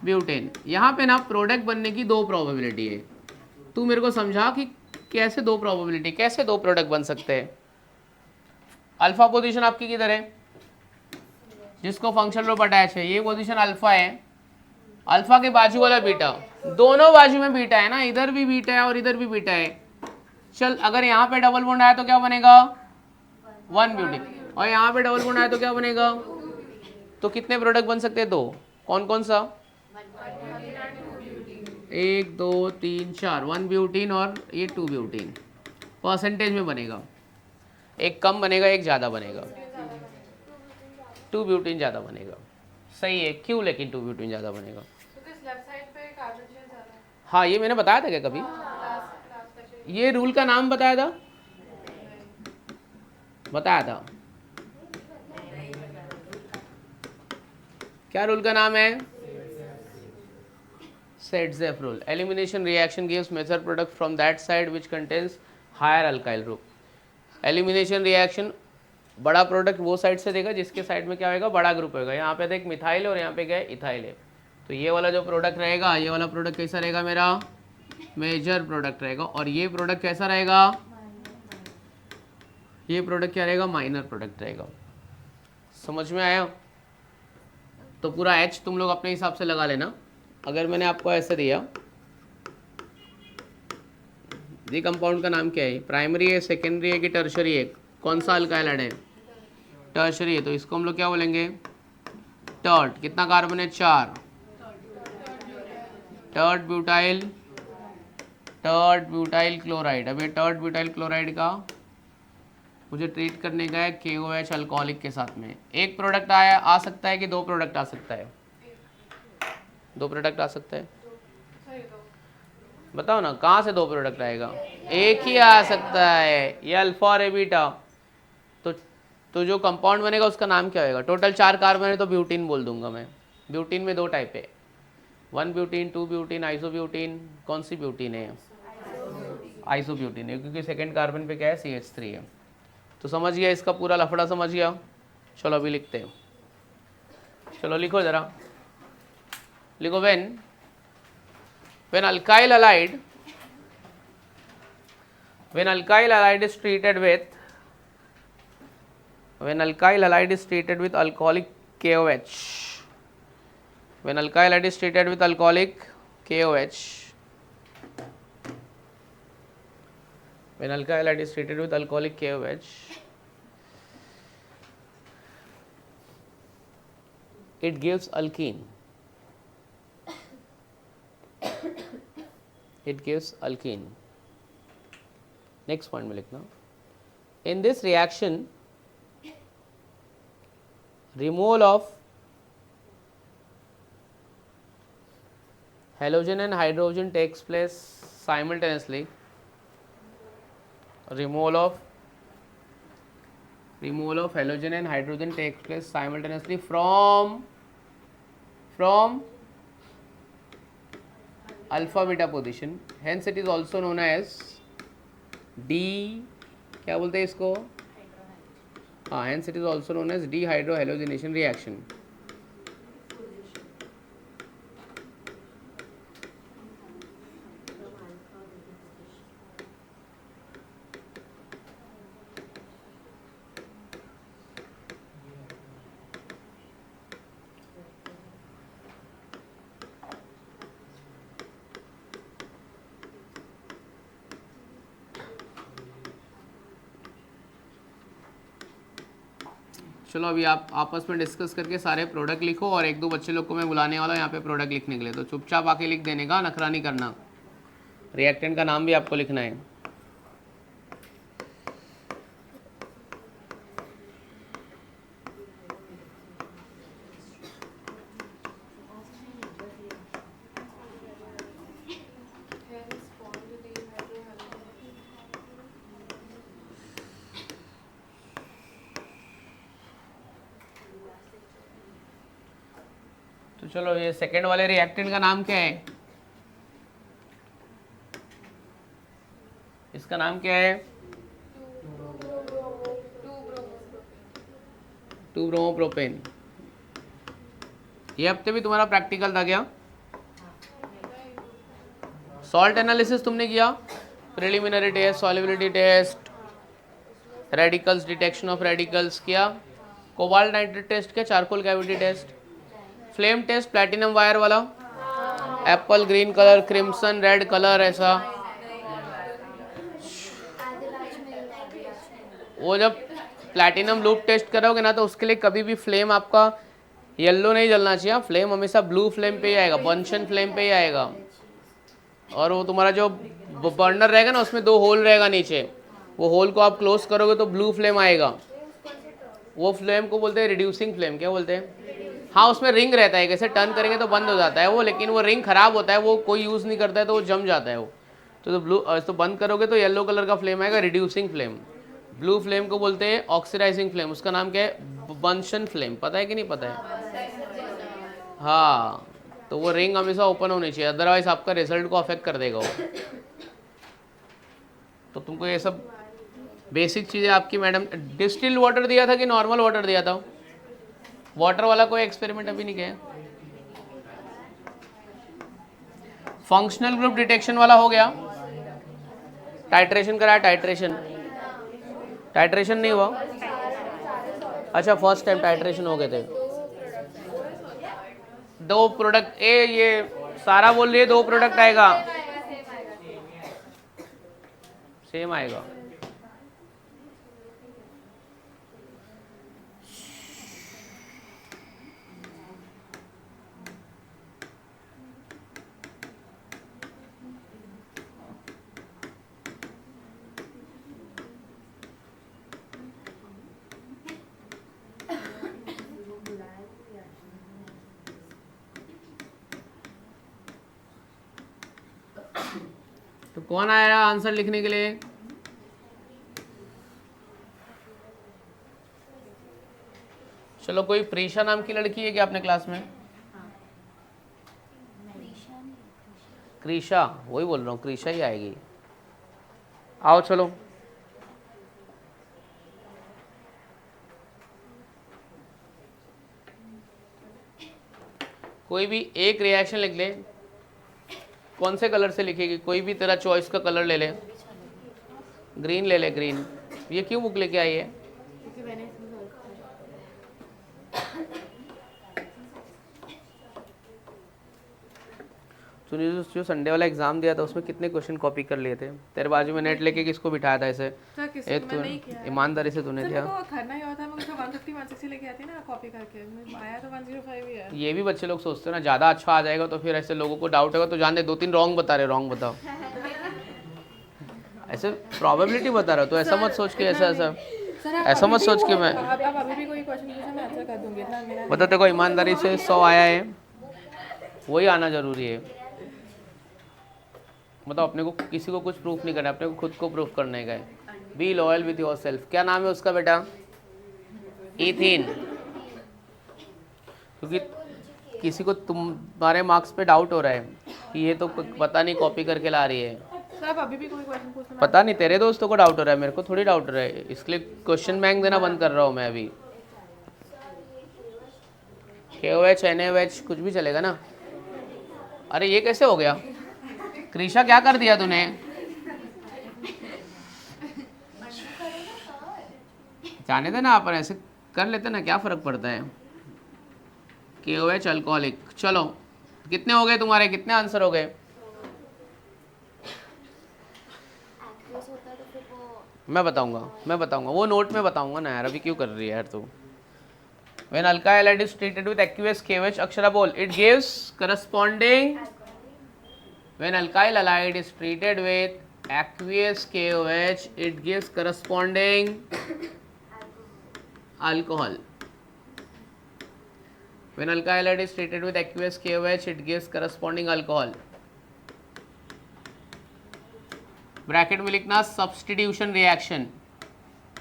ब्यूटेन। यहाँ पे ना प्रोडक्ट बनने की दो प्रोबेबिलिटी है। तू मेरे को समझा कि कैसे दो प्रोबेबिलिटी, कैसे दो प्रोडक्ट बन सकते हैं। अल्फा पोजीशन आपकी किधर है, जिसको फंक्शन ग्रुप अटैच है, ये पोजीशन अल्फा है, अल्फा के बाजू वाला बीटा, दोनों बाजू में बीटा है ना, इधर भी बीटा है और इधर भी बीटा है। चल अगर यहाँ पे डबल बॉन्ड आया तो क्या बनेगा, वन ब्यूटी, और यहाँ पे डबल बॉन्ड आया तो क्या बनेगा, तो कितने प्रोडक्ट बन सकते हैं, दो। कौन कौन सा, 1 2 3 4, 1 ब्यूटीन और ये 2 ब्यूटीन। परसेंटेज में बनेगा, एक कम बनेगा एक ज़्यादा बनेगा, 2 ब्यूटीन ज़्यादा बनेगा। सही है, क्यों लेकिन 2 ब्यूटीन ज़्यादा बनेगा, हाँ ये मैंने बताया था क्या कभी, ये रूल का नाम बताया था, बताया था, क्या रूल का नाम है, Setzeff rule. Elimination reaction gives major product from that side which contains higher alkyl group. Elimination reaction बड़ा प्रोडक्ट वो साइड से देगा जिसके साइड में क्या होगा, बड़ा ग्रुप होगा। यहाँ पे देख मिथाइल है और यहाँ पे क्या है, इथाइल है। तो ये वाला जो प्रोडक्ट रहेगा, ये वाला प्रोडक्ट कैसा रहेगा, मेरा मेजर प्रोडक्ट रहेगा, और ये प्रोडक्ट कैसा रहेगा, ये प्रोडक्ट क्या रहेगा, माइनर प्रोडक्ट रहेगा। समझ में आया। तो पूरा H तुम लोग अपने हिसाब से लगा लेना। अगर मैंने आपको ऐसे दिया, ये कंपाउंड का नाम क्या है, प्राइमरी है, सेकेंडरी है कि टर्शरी है, कौन सा अल्काइल है, टर्शरी है, तो इसको हम लोग क्या बोलेंगे, टर्ट। कितना कार्बन है, 4, टर्ट ब्यूटाइल क्लोराइड। अब ये टर्ट ब्यूटाइल क्लोराइड का मुझे ट्रीट करने का है KOH अल्कोहलिक के साथ में। एक प्रोडक्ट आ सकता है कि दो प्रोडक्ट आ सकता है, दो प्रोडक्ट आ सकता है, बताओ ना, कहाँ से दो प्रोडक्ट आएगा, एक ही आ सकता है, ये अल्फा और बीटा। तो जो कंपाउंड बनेगा उसका नाम क्या होगा, टोटल 4 कार्बन है तो ब्यूटीन बोल दूंगा मैं। ब्यूटीन में 2 टाइप है, 1 ब्यूटीन, 2 ब्यूटीन, आइसोब्यूटीन। कौन सी ब्यूटीन है, आइसोब्यूटीन है, क्योंकि सेकेंड कार्बन पे क्या है, CH3 है। तो समझ गया, इसका पूरा लफड़ा समझ गया। चलो अभी लिखते हैं, चलो लिखो जरा, लिखो when alkyl halide is treated with alcoholic KOH, when alkyl halide is treated with alcoholic KOH, when alkyl halide is treated with alcoholic KOH, it gives alkene. It gives alkene. Next point में लिखना, in this reaction removal of halogen and hydrogen takes place simultaneously. Removal of halogen and hydrogen takes place simultaneously from alpha beta position, hence it is also known as D, क्या बोलते हैं इसको, हाँ, hence it is also known as dehydrohalogenation reaction. चलो अभी आप आपस में डिस्कस करके सारे प्रोडक्ट लिखो, और 1-2 बच्चे लोग को मैं बुलाने वाला हूँ यहाँ पे प्रोडक्ट लिखने के लिए, तो चुपचाप आके लिख देने का, नखरा नहीं करना। रिएक्टेंट का नाम भी आपको लिखना है। तो चलो, ये सेकेंड वाले रिएक्टेंट का नाम क्या है, इसका नाम क्या है, 2 ब्रोमो प्रोपेन। ये हफ्ते भी तुम्हारा प्रैक्टिकल था क्या? सॉल्ट एनालिसिस तुमने किया, preliminary test, solubility test, radicals, detection of radicals किया, कोबाल्ट नाइट्रेट टेस्ट किया, charcoal cavity test, flame test platinum wire वाला, apple green colour, crimson red colour, ऐसा। वो जब प्लैटिनम लूप टेस्ट करोगे ना तो उसके लिए कभी भी फ्लेम आपका येलो नहीं जलना चाहिए, फ्लेम हमेशा ब्लू फ्लेम पे ही आएगा, बंशन फ्लेम पे ही आएगा। और वो तुम्हारा जो बर्नर रहेगा ना उसमें 2 होल रहेगा नीचे, वो होल को आप क्लोज करोगे तो ब्लू फ्लेम आएगा। वो फ्लेम को बोलते हैं रिड्यूसिंग फ्लेम। क्या बोलते हैं? हाँ, उसमें रिंग रहता है, कैसे टर्न करेंगे तो बंद हो जाता है वो, लेकिन वो रिंग खराब होता है, वो कोई यूज़ नहीं करता है तो वो जम जाता है वो। तो ब्लू तो बंद करोगे तो येलो कलर का फ्लेम आएगा, रिड्यूसिंग फ्लेम। ब्लू फ्लेम को बोलते हैं ऑक्सीडाइजिंग फ्लेम, उसका नाम क्या है? बंशन फ्लेम। पता है कि नहीं पता है? हाँ, तो वो रिंग हमेशा ओपन होनी चाहिए, अदरवाइज आपका रिजल्ट को अफेक्ट कर देगा वो। तो तुमको ये सब बेसिक चीज़ें आपकी मैडम। डिस्टिल्ड वाटर दिया था कि नॉर्मल वाटर दिया था? वाटर वाला कोई एक्सपेरिमेंट अभी नहीं किया। फंक्शनल ग्रुप डिटेक्शन वाला हो गया। टाइट्रेशन कराया? टाइट्रेशन नहीं हुआ? अच्छा, फर्स्ट टाइम टाइट्रेशन हो गए थे। 2 प्रोडक्ट ये सारा बोल रही है 2 प्रोडक्ट आएगा, सेम आएगा। तो कौन आया आंसर लिखने के लिए? चलो, कोई प्रीशा नाम की लड़की है क्या अपने क्लास में? क्रीशा, वही बोल रहा हूँ, क्रीशा ही आएगी। आओ चलो। कोई भी एक रिएक्शन लिख ले। कौन से कलर से लिखेगी? कोई भी तेरा चॉइस का कलर ले ले। ग्रीन ले ले, ग्रीन। ये क्यों बुक लेके आई है? तूने जो संडे वाला एग्जाम दिया था उसमें कितने क्वेश्चन कॉपी कर लिए थे? तेरे बाजू में नेट लेके किसको बिठाया था ऐसे? एक तो ईमानदारी से तूने दिया। करना ही होता है, मैं 150 160 लेके आती ना कॉपी करके, आया तो 105 ही है। ये भी बच्चे लोग सोचते हैं ना ज़्यादा अच्छा आ जाएगा तो फिर ऐसे लोगों को डाउट होगा, तो जान दे 2-3 रॉन्ग बता रहे, रॉन्ग बताओ। ऐसे प्रोबेबिलिटी बता रहा हो तो ऐसा मत सोच के, ऐसा मत सोच के। मैं अब अभी भी कोई क्वेश्चन पूछा मैं आंसर कर दूंगी, इतना मेरा बता, तेरे को ईमानदारी से 100 आया है, वही आना जरूरी है। मतलब अपने को किसी को कुछ प्रूफ नहीं करना, अपने को खुद को प्रूफ करने का है। Be loyal with your self. क्या नाम है उसका बेटा? ईथीन। क्योंकि किसी को तुम्हारे मार्क्स पे डाउट हो रहा है कि ये तो पता नहीं कॉपी करके ला रही है। सर अभी भी कोई क्वेश्चन पूछना? पता नहीं, तेरे दोस्तों को डाउट हो रहा है, मेरे को थोड़ी डाउट हो रहा है, इसलिए क्वेश्चन बैंक देना बंद कर रहा हूँ मैं अभी। KOH NaOH कुछ भी चलेगा ना। अरे ये कैसे हो गया? क्रीशा क्या कर दिया तूने? जाने देना, अपन ऐसे कर लेते ना, क्या फर्क पड़ता है। KOH alcoholic. चलो, कितने हो गए तुम्हारे? कितने आंसर हो गए? मैं बताऊंगा, वो नोट में बताऊंगा ना यार, अभी क्यों कर रही है यार तू। When alkyl halide is treated with aqueous KOH, Akshara बोल, it gives corresponding. When alkyl halide is treated with aqueous KOH, it gives corresponding alcohol. When alkyl halide is treated with aqueous KOH, it gives corresponding alcohol. Bracket में लिखना substitution reaction,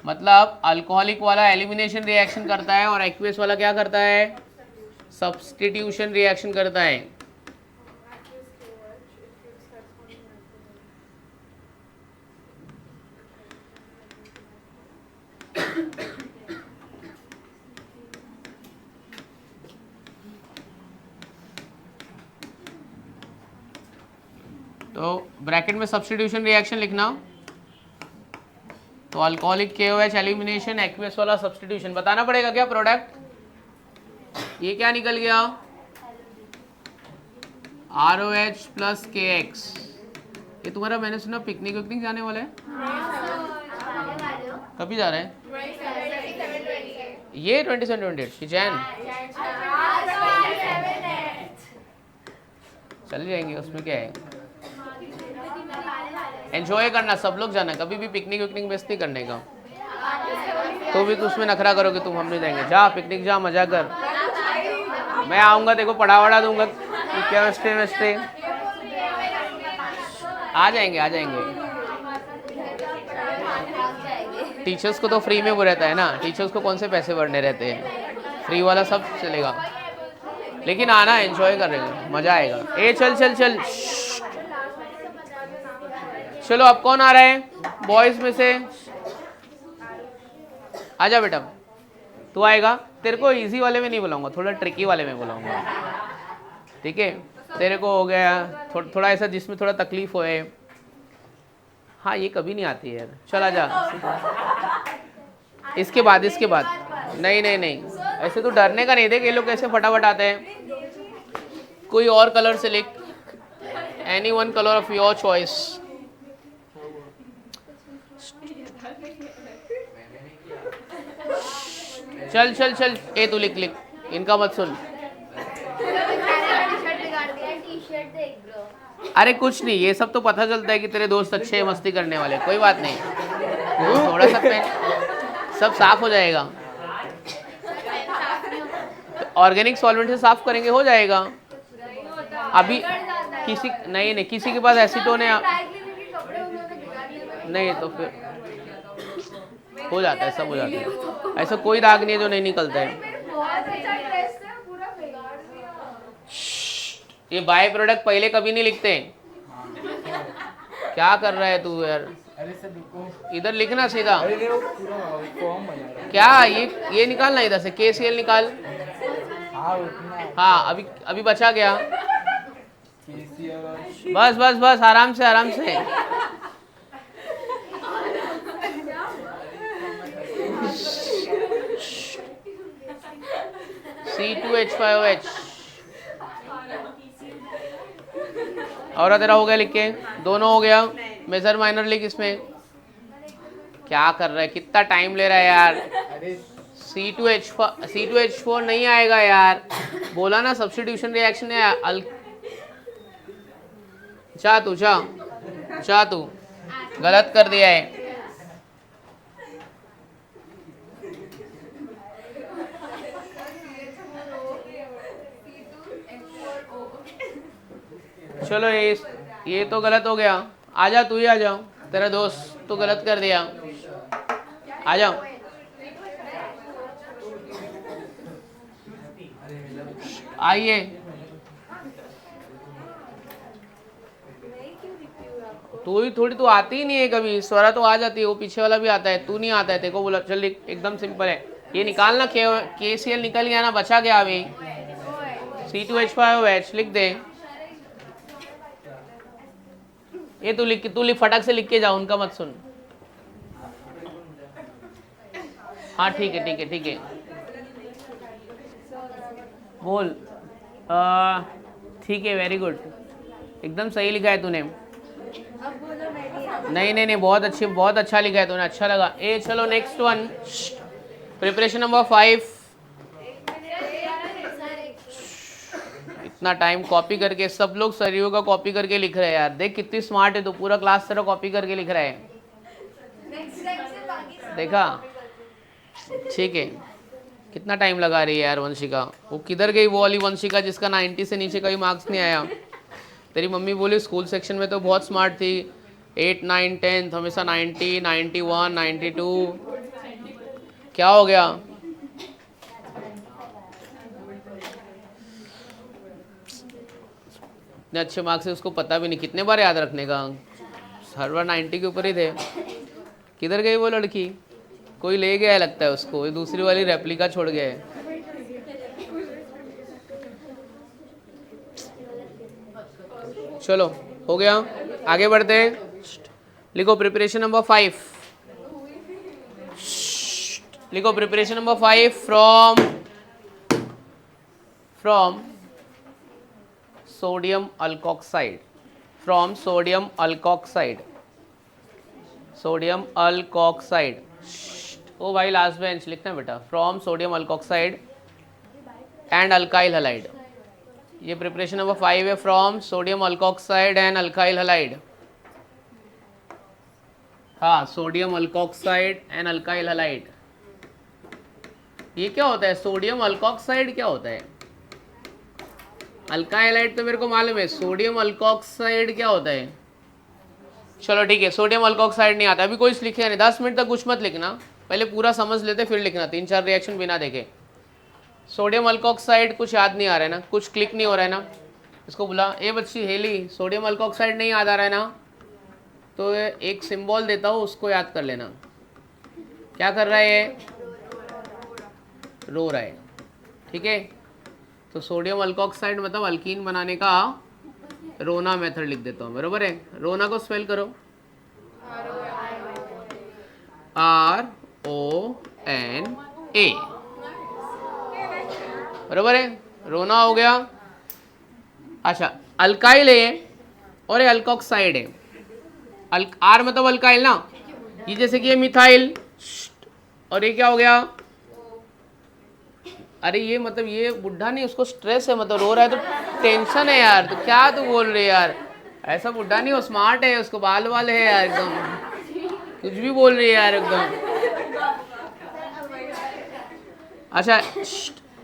मतलब alcoholic वाला elimination reaction करता है और aqueous वाला क्या करता है? सब्स्टिट्यूशन रिएक्शन करता है। तो ब्रैकेट में सब्स्टिट्यूशन रिएक्शन लिखना, तो अल्कोहलिक KOH एलिमिनेशन, एक्वियस वाला सब्स्टिट्यूशन बताना पड़ेगा क्या प्रोडक्ट। ये क्या निकल गया, ROH प्लस KX। ये तुम्हारा मैंने सुना पिकनिक विकनिक जाने वाला है, कभी जा रहे हैं ये 27-28 की जैन, चल जाएंगे उसमें क्या है, एंजॉय करना, सब लोग जाना, कभी भी पिकनिक विकनिक मिस नहीं करने का। तो भी तो उसमें नखरा करोगे तुम, हम नहीं जाएंगे, जा पिकनिक जा, मजा कर, मैं आऊँगा देखो पढ़ा वढ़ा दूंगा, केमिस्ट्री वेमिस्ट्री, आ जाएंगे आ जाएंगे। टीचर्स को तो फ्री में वो रहता है ना, टीचर्स को कौन से पैसे भरने रहते हैं, फ्री वाला सब चलेगा, लेकिन आना एंजॉय करेंगे, मजा आएगा। ए चल चल चल, चलो अब कौन आ रहा है बॉयज में से, आजा बेटा तू आएगा, तेरे को इजी वाले में नहीं बुलाऊंगा, थोड़ा ट्रिकी वाले में बुलाऊंगा, ठीक है। तेरे को हो गया थोड़ा ऐसा जिसमें थोड़ा तकलीफ होए, हाँ ये कभी नहीं आती है यार, चला जा। इसके बाद नहीं नहीं नहीं, ऐसे तो डरने का नहीं, देख ये लोग कैसे फटाफट आते हैं। कोई और कलर से लिख, any one colour of your choice. चल चल चल, ए तू लिख लिख, इनका मत सुन। अरे कुछ नहीं, ये सब तो पता चलता है कि तेरे दोस्त अच्छे मस्ती करने वाले, कोई बात नहीं, थोड़ा सा पेन सब साफ हो जाएगा, ऑर्गेनिक सॉल्वेंट से साफ करेंगे हो जाएगा। अभी किसी नहीं किसी के पास एसीटोन है नहीं, तो फिर हो जाता है, सब हो जाता है, ऐसा कोई दाग नहीं है जो नहीं निकलता है। ये बाय प्रोडक्ट पहले कभी नहीं लिखते, क्या कर रहा है तू यार, इधर लिखना सीधा, क्या ये निकालना इधर से, KCl निकाल, हाँ अभी बचा गया, बस बस बस, आराम से आराम से। C2H5OH और तेरा हो गया लिख के, दोनों हो गया, मेजर माइनर लिख इसमें। क्या कर रहा है, कितना टाइम ले रहा है यार, C2H4 नहीं आएगा यार, बोला ना सब्स्टिट्यूशन रिएक्शन है। जा तू गलत कर दिया है। चलो ये तो गलत हो गया, आजा तू ही आ जाओ, तेरा दोस्त तो गलत कर दिया, आ जाओ। आइए, तू ही थोड़ी, तू आती ही नहीं है कभी, स्वरा तो आ जाती है, वो पीछे वाला भी आता है, तू नहीं आता है, तेरे को बोला चल एकदम सिंपल है, ये निकालना, KCl निकल गया ना, बचा गया अभी, C2H5OH लिख दे, ये तू लिख फटाक से लिख के जाओ, उनका मत सुन। हाँ ठीक है बोल, ठीक है, वेरी गुड, एकदम सही लिखा है तूने, नहीं बहुत अच्छा लिखा है तूने, अच्छा लगा। ए चलो नेक्स्ट वन, प्रिपरेशन नंबर 5। इतना टाइम कॉपी करके, सब लोग सरियों का कॉपी करके लिख रहे हैं यार, देख कितनी स्मार्ट है तो, पूरा क्लास तेरा कॉपी करके लिख रहा है, देखा, ठीक है। कितना टाइम लगा रही है यार वंशिका, वो किधर गई वो वाली वंशिका जिसका 90 से नीचे कभी मार्क्स नहीं आया। तेरी मम्मी बोली स्कूल सेक्शन में तो बहुत स्मार्ट थी, 8, 9, 10 हमेशा 90, 91, 92, क्या हो गया? इतने अच्छे मार्क्स है, उसको पता भी नहीं कितने बार याद रखने का, हर बार 90 के ऊपर ही थे। किधर गई वो लड़की? कोई ले गया है लगता है उसको, दूसरी वाली रेप्लिका छोड़ गया है। चलो हो गया। आगे बढ़ते हैं, लिखो प्रिपरेशन नंबर 5, लिखो preparation number 5 from sodium alkoxide, from sodium alkoxide, sodium alkoxide. ओ भाई लास्ट बेंच लिखना है बेटा, from sodium alkoxide and alkyl halide. ये प्रिपरेशन नंबर 5 है, from sodium alkoxide and alkyl halide. हाँ, sodium alkoxide and alkyl halide. ये क्या होता है? सोडियम अल्कोक्साइड क्या होता है? अल्काइल हलाइड तो मेरे को मालूम है, सोडियम अल्कोक्साइड क्या होता है? चलो ठीक है, सोडियम अल्कोक्साइड नहीं आता, अभी कोई लिखे नहीं, 10 मिनट तक कुछ मत लिखना, पहले पूरा समझ लेते फिर लिखना, 3-4 रिएक्शन बिना देखे। सोडियम अल्कोक्साइड कुछ याद नहीं आ रहा है ना, कुछ क्लिक नहीं हो रहा है ना, इसको बुला, ए बच्ची हेली, सोडियम अल्कोक्साइड नहीं याद आ रहा है ना, तो एक सिंबल देता हूँ, उसको याद कर लेना। क्या कर रहा है ये? रो रहा है, ठीक है। तो सोडियम अल्कोक्साइड मतलब अल्कीन बनाने का रोना मेथड लिख देता हूँ, बरोबर है। रोना को स्पेल करो, RONA, बरोबर है, रोना हो गया। अच्छा, अल्काइल है और ये अल्कोक्साइड है, आर मतलब अल्काइल ना, ये जैसे कि ये मिथाइल, और ये क्या हो गया? अरे ये मतलब ये बुढ़ा नहीं, उसको स्ट्रेस है, मतलब रो रहा है तो टेंशन है यार, तो क्या तू बोल रही है यार? ऐसा बुढ़ा नहीं, वो स्मार्ट है, उसको बाल वाल है यार, एकदम कुछ भी बोल रही है यार एकदम। अच्छा,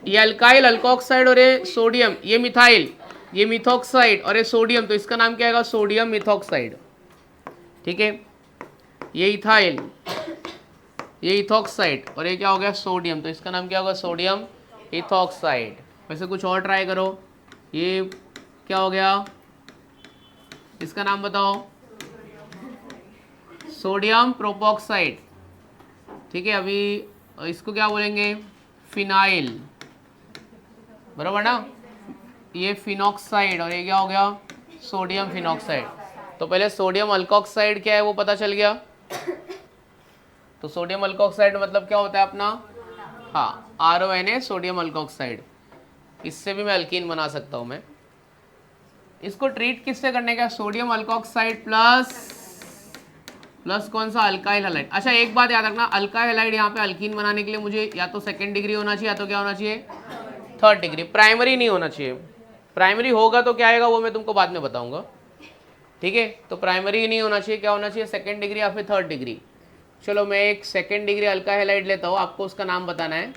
ये अल्काइल अल्कोक्साइड और ये सोडियम, ये मिथाइल, ये मिथोक्साइड और ये सोडियम, तो इसका नाम क्या आएगा? सोडियम मिथोक्साइड, ठीक है। ये इथाइल, ये इथोक्साइड और ये क्या हो गया? सोडियम, तो इसका नाम क्या होगा? Sodium ethoxide. वैसे कुछ और ट्राई करो, ये क्या हो गया? इसका नाम बताओ, सोडियम प्रोपोक्साइड, ठीक है। अभी इसको क्या बोलेंगे? फिनाइल, बराबर ना। ये फिनॉक्साइड और ये क्या हो गया? Sodium phenoxide. तो पहले सोडियम अल्कोक्साइड क्या है वो पता चल गया। तो सोडियम अल्कोक्साइड मतलब क्या होता है अपना? हाँ, RONA, सोडियम अल्कोक्साइड। इससे भी मैं अल्कीन बना सकता हूँ मैं। इसको ट्रीट किससे करने का? सोडियम अल्कोक्साइड प्लस कौन सा? Alkyl halide. अच्छा, एक बात याद रखना, अल्काइल हैलाइड यहाँ पे अल्कीन बनाने के लिए मुझे या तो 2nd डिग्री होना चाहिए या तो क्या होना चाहिए? 3rd degree. प्राइमरी नहीं होना चाहिए। प्राइमरी होगा तो क्या आएगा वो मैं तुमको बाद में बताऊंगा, ठीक है। तो प्राइमरी नहीं होना चाहिए, क्या होना चाहिए? 2nd डिग्री या फिर 3rd डिग्री। चलो मैं एक 2nd डिग्री अल्काइल हैलाइड लेता हूँ, आपको उसका नाम बताना है।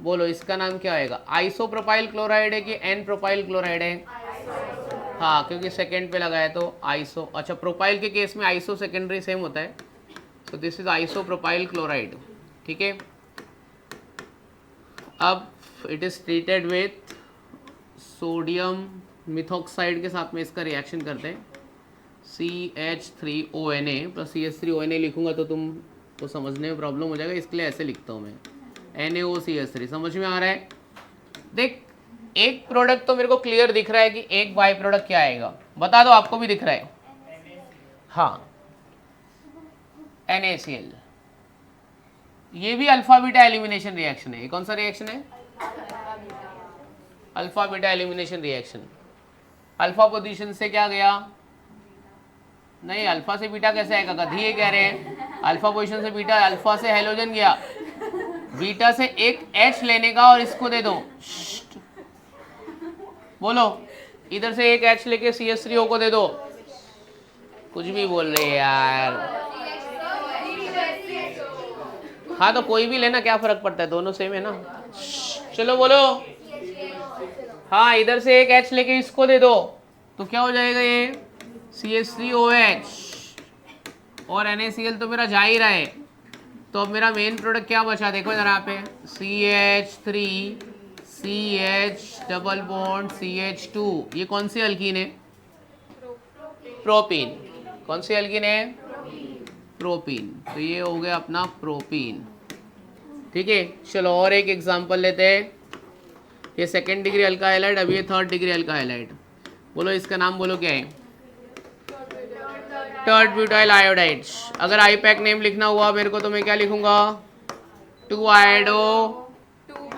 बोलो इसका नाम क्या आएगा? आइसोप्रोपाइल क्लोराइड है कि एन प्रोपाइल क्लोराइड है? हाँ, क्योंकि 2nd पे लगाया तो आइसो। अच्छा, प्रोपाइल के केस में आइसो सेकेंडरी सेम होता है, so this is isopropyl chloride, ठीक है। अब it is treated with sodium methoxide के साथ में इसका रिएक्शन करते हैं, CH3ONA प्लस CH3ONA लिखूंगा तो तुम को समझने में प्रॉब्लम हो जाएगा, इसके लिए ऐसे लिखता हूँ मैं, NaOCH3। समझ में आ रहा है? देख, एक प्रोडक्ट तो मेरे को क्लियर दिख रहा है कि एक बाई प्रोडक्ट क्या आएगा, बता दो, आपको भी दिख रहा है? हाँ, NaCl। ये भी अल्फा बीटा एलिमिनेशन रिएक्शन है। ये कौन सा रिएक्शन है? Alpha beta elimination reaction. Alpha position से क्या गया? नहीं, अल्फा से बीटा कैसे आएगा? गधी ये कह रहे हैं। अल्फा पोजीशन से बीटा, अल्फा से हेलोजन गया, बीटा से एक H लेने का और इसको दे दो। बोलो, इधर से एक H लेके CH3O को दे दो। कुछ भी बोल रहे हैं यार। हाँ, तो कोई भी लेना, क्या फर्क पड़ता है, दोनों सेम है ना। चलो बोलो। हाँ, इधर से एक H लेके इसको दे दो तो क्या हो जाएगा? ये CH3OH और NaCl तो मेरा जा ही रहा है। तो अब मेरा मेन प्रोडक्ट क्या बचा? देखो जरा यहाँ पे, CH3CH डबल बॉन्ड CH2। ये कौन सी अल्कीन है? प्रोपीन। कौन सी अल्कीन है? प्रोपीन। तो ये हो गया अपना प्रोपीन, ठीक है। चलो और एक एग्जांपल लेते हैं। ये 2nd डिग्री अल्काइल हैलाइड, अभी ये 3rd डिग्री अल्काइल हैलाइड। बोलो इसका नाम, बोलो क्या है? Tert butyl iodides. अगर आईपैक नेम लिखना हुआ मेरे को तो मैं क्या लिखूंगा, 2 iodo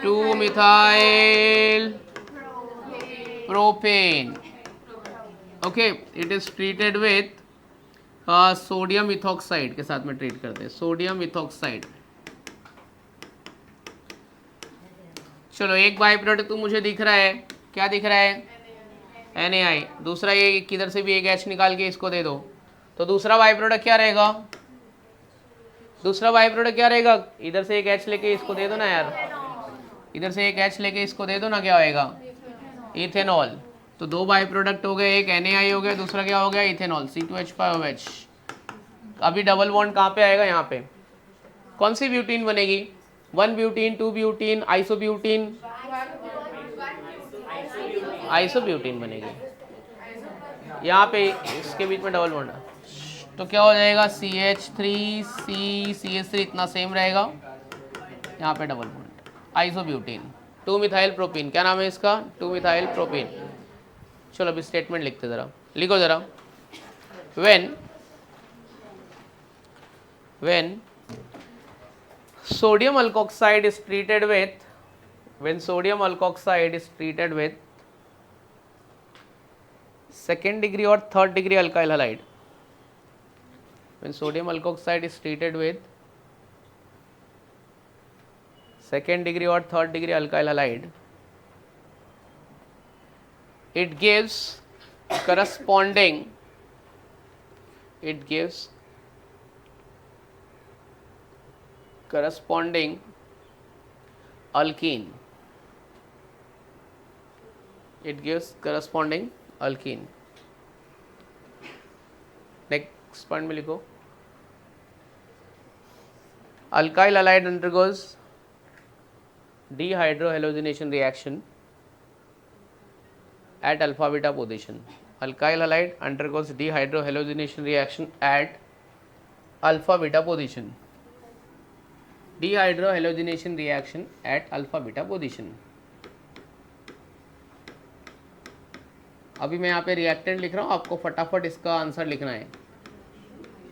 2 methyl propane. Okay, it is treated with sodium ethoxide के साथ में ट्रीट करते हैं, सोडियम इथॉक्साइड। चलो एक बाई प्रोडक्ट तो मुझे दिख रहा है, क्या दिख रहा है, NaI। दूसरा ये किधर से भी एक H निकाल के इसको दे दो, तो दूसरा बाई प्रोडक्ट क्या रहेगा, दूसरा बाई प्रोडक्ट क्या रहेगा, इधर से एक H लेके इसको दे दो ना यार, इधर से एक H लेके इसको दे दो ना, क्या होएगा, इथेनॉल। तो दो बाई प्रोडक्ट हो गए, एक NaI हो गया, दूसरा क्या हो गया, इथेनॉल, C2H5OH। अभी डबल बॉन्ड कहाँ पे आएगा, यहाँ पे। कौन सी ब्यूटीन बनेगी, 1 ब्यूटीन, 2 ब्यूटीन, आइसोब्यूटीन, आइसोब्यूटीन बनेगी। यहाँ पे इसके बीच में डबल बॉन्ड, तो क्या हो जाएगा, CH3CCH3 इतना सेम रहेगा, यहाँ पे double bond, isobutene, 2 methyl propene. क्या नाम है इसका, 2 मिथाइल प्रोपीन। चलो अभी स्टेटमेंट लिखते ज़रा, लिखो ज़रा। when sodium alkoxide is treated with, when sodium alkoxide is treated with second degree or third degree alkyl halide, when sodium alkoxide is treated with second degree or third degree alkyl halide, it gives corresponding, it gives corresponding alkene, it gives corresponding alkene। Next point में लिखो, alkyl halide undergoes dehydrohalogenation reaction at alpha beta position, alkyl halide undergoes dehydrohalogenation reaction at alpha beta position, dehydrohalogenation reaction at alpha beta position। अभी मैं यहाँ पे reactant लिख रहा हूँ, आपको फटाफट इसका आंसर लिखना है,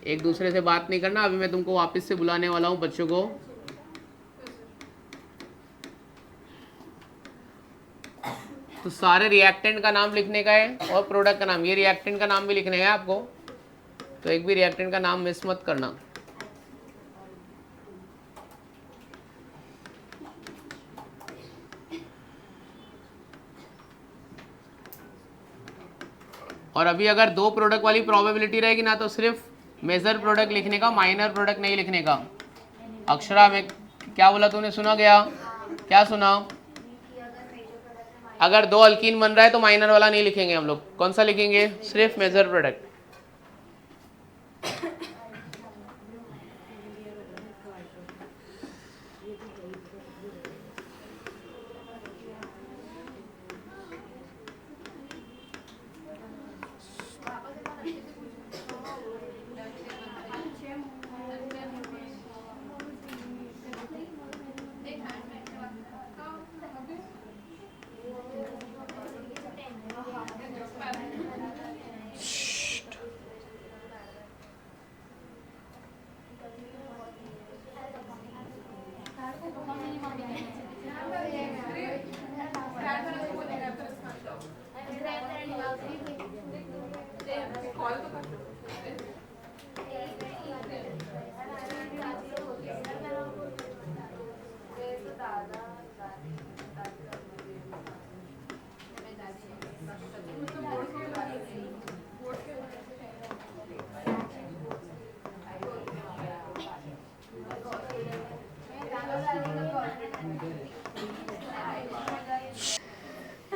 एक दूसरे से बात नहीं करना। अभी मैं तुमको वापस से बुलाने वाला हूँ बच्चों को, तो सारे रिएक्टेंट का नाम लिखने का है और प्रोडक्ट का नाम, ये रिएक्टेंट का नाम भी लिखने का है आपको, तो एक भी रिएक्टेंट का नाम मिस मत करना। और अभी अगर दो प्रोडक्ट वाली प्रोबेबिलिटी रहेगी ना, तो सिर्फ मेजर प्रोडक्ट लिखने का, माइनर प्रोडक्ट नहीं लिखने का। अक्षरा में क्या बोला तूने, सुना गया, क्या सुना, अगर दो अल्कीन बन रहा है तो माइनर वाला नहीं लिखेंगे हम लोग, कौन सा लिखेंगे, सिर्फ मेजर प्रोडक्ट।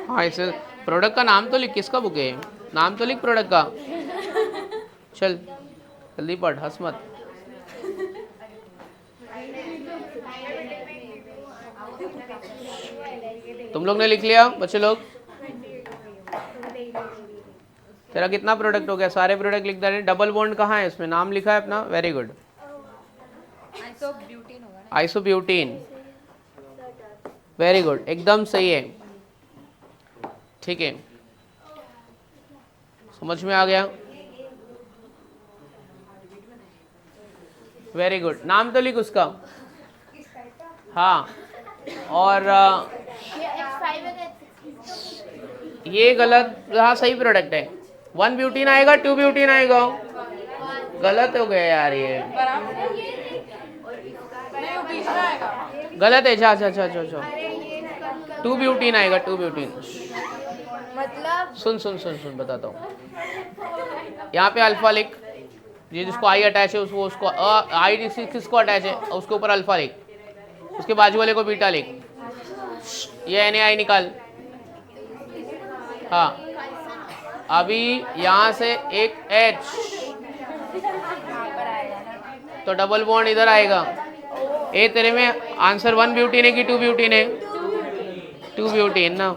हाँ, इसे प्रोडक्ट का नाम तो लिख, किसका बुक है, नाम तो लिख प्रोडक्ट का, चल जल्दी पढ़, हंस मत। तुम लोग ने लिख लिया बच्चे लोग, तेरा कितना प्रोडक्ट हो गया, सारे प्रोडक्ट लिख दे। डबल बॉन्ड कहाँ है, इसमें नाम लिखा है अपना, very good, isobutene, very good, एकदम सही है, ठीक है, समझ में आ गया। वेरी गुड, नाम तो लिख उसका। हाँ, और ये गलत, हाँ सही प्रोडक्ट है। 1 ब्यूटीन आएगा, 2 ब्यूटीन आएगा। गलत हो गया यार ये, बराबर है। नहीं वो बीच में आएगा। गलत है। अच्छा अच्छा अच्छा अच्छा अच्छा, 2 ब्यूटीन आएगा, 2 ब्यूटीन। मतलब सुन सुन सुन सुन, बताता हूँ। यहाँ पे अल्फा लिख, ये जिसको आई अटैच है उसको, उसको आई किसको अटैच है उसके ऊपर अल्फा लिख, उसके बाजू वाले को बीटा लिख, ये एन आई निकाल। हाँ, अभी यहाँ से एक एच, तो डबल बॉन्ड इधर आएगा। ए तेरे में आंसर 1 ब्यूटीन है कि 2 ब्यूटीन है? 2 ब्यूटीन ना,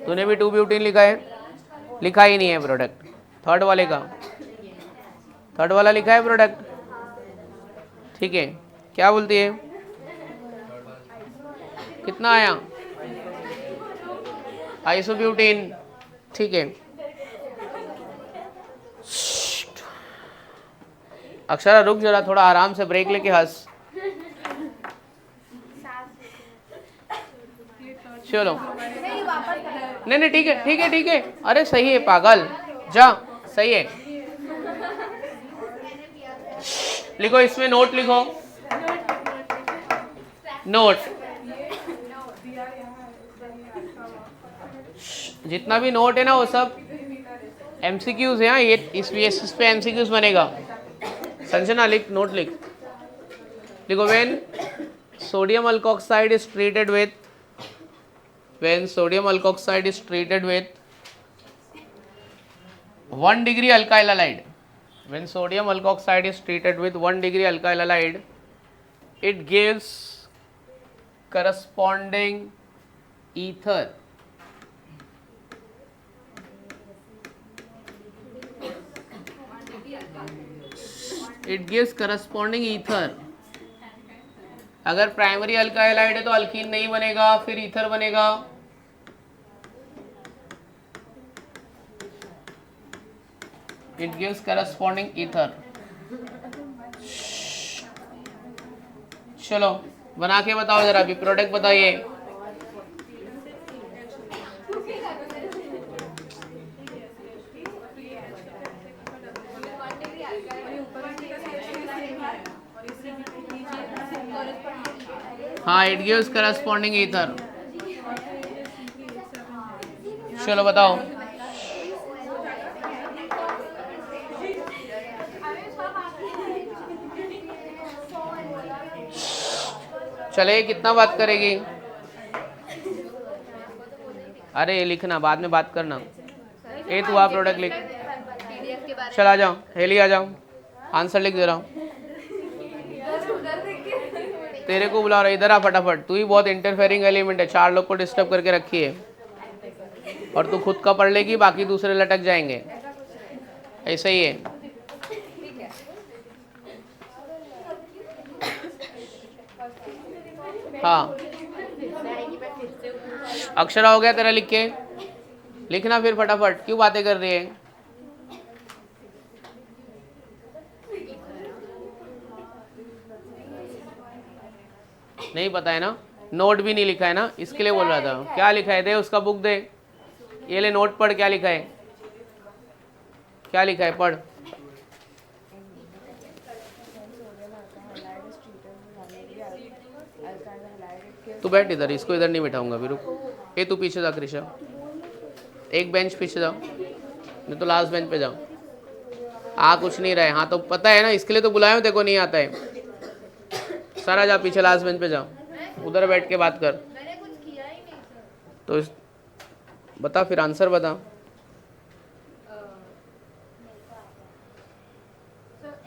तूने भी 2 ब्यूटीन लिखा है? लिखा ही नहीं है प्रोडक्ट। थर्ड वाले का, थर्ड वाला लिखा है प्रोडक्ट, ठीक है। क्या बोलती है, कितना आया? आइसोब्यूटीन, ठीक है। अक्षरा रुक जरा, थोड़ा आराम से ब्रेक लेके हंस। चलो, नहीं नहीं ठीक है ठीक है ठीक है, अरे सही है पागल, जा सही है। लिखो इसमें, नोट लिखो, नोट। जितना भी नोट है ना वो सब एमसीक्यूज है। हाँ, ये इस पे एमसीक्यूज बनेगा। संजना लिख, नोट लिख, लिखो when sodium alkoxide is treated with, when sodium alkoxide is treated with 1 degree alkyl halide, when sodium alkoxide is treated with 1 degree alkyl halide, it gives corresponding ether, it gives corresponding ether। अगर primary alkyl halide है तो alkyne नहीं बनेगा, फिर ether बनेगा। It gives corresponding ether. चलो बना के बताओ जरा, अभी प्रोडक्ट बताइए। हाँ, इट गिव्स करस्पॉन्डिंग ईथर। चलो बताओ। चले, कितना बात करेगी? अरे लिखना, बाद में बात करना। ए तू आ प्रोडक्ट लिख। चल आ जाओ, हेली आ जाओ, आंसर लिख दे रहा हूँ। तेरे को बुला रहा, इधर आ फटाफट। तू ही बहुत इंटरफेयरिंग एलिमेंट है, 4 लोग को डिस्टर्ब करके रखी है, और तू खुद का पढ़ लेगी, बाकी दूसरे लटक जाएंगे। ऐसा ही है। हाँ, अक्षरा हो गया तेरा लिख के? लिखना फिर फटाफट, क्यों बातें कर रही है? नहीं पता है ना, नोट भी नहीं लिखा है ना, इसके लिए बोल रहा था। क्या लिखा है, दे उसका बुक दे। ये ले नोट पढ़, क्या लिखा है, क्या लिखा है, पढ़। तू बैठ इधर, इसको इधर नहीं बिठाऊंगा अभी, रुक। ए तू पीछे जा कृषा, एक बेंच पीछे जाओ, नहीं तो लास्ट बेंच पे जाओ। आ कुछ नहीं रहे, हाँ तो पता है ना, इसके लिए तो बुलाया हूँ, देखो नहीं आता है। सारा जा पीछे लास्ट बेंच पे जाओ, उधर बैठ के बात कर। मैंने कुछ किया ही नहीं सर। तो बता फिर, आंसर बता।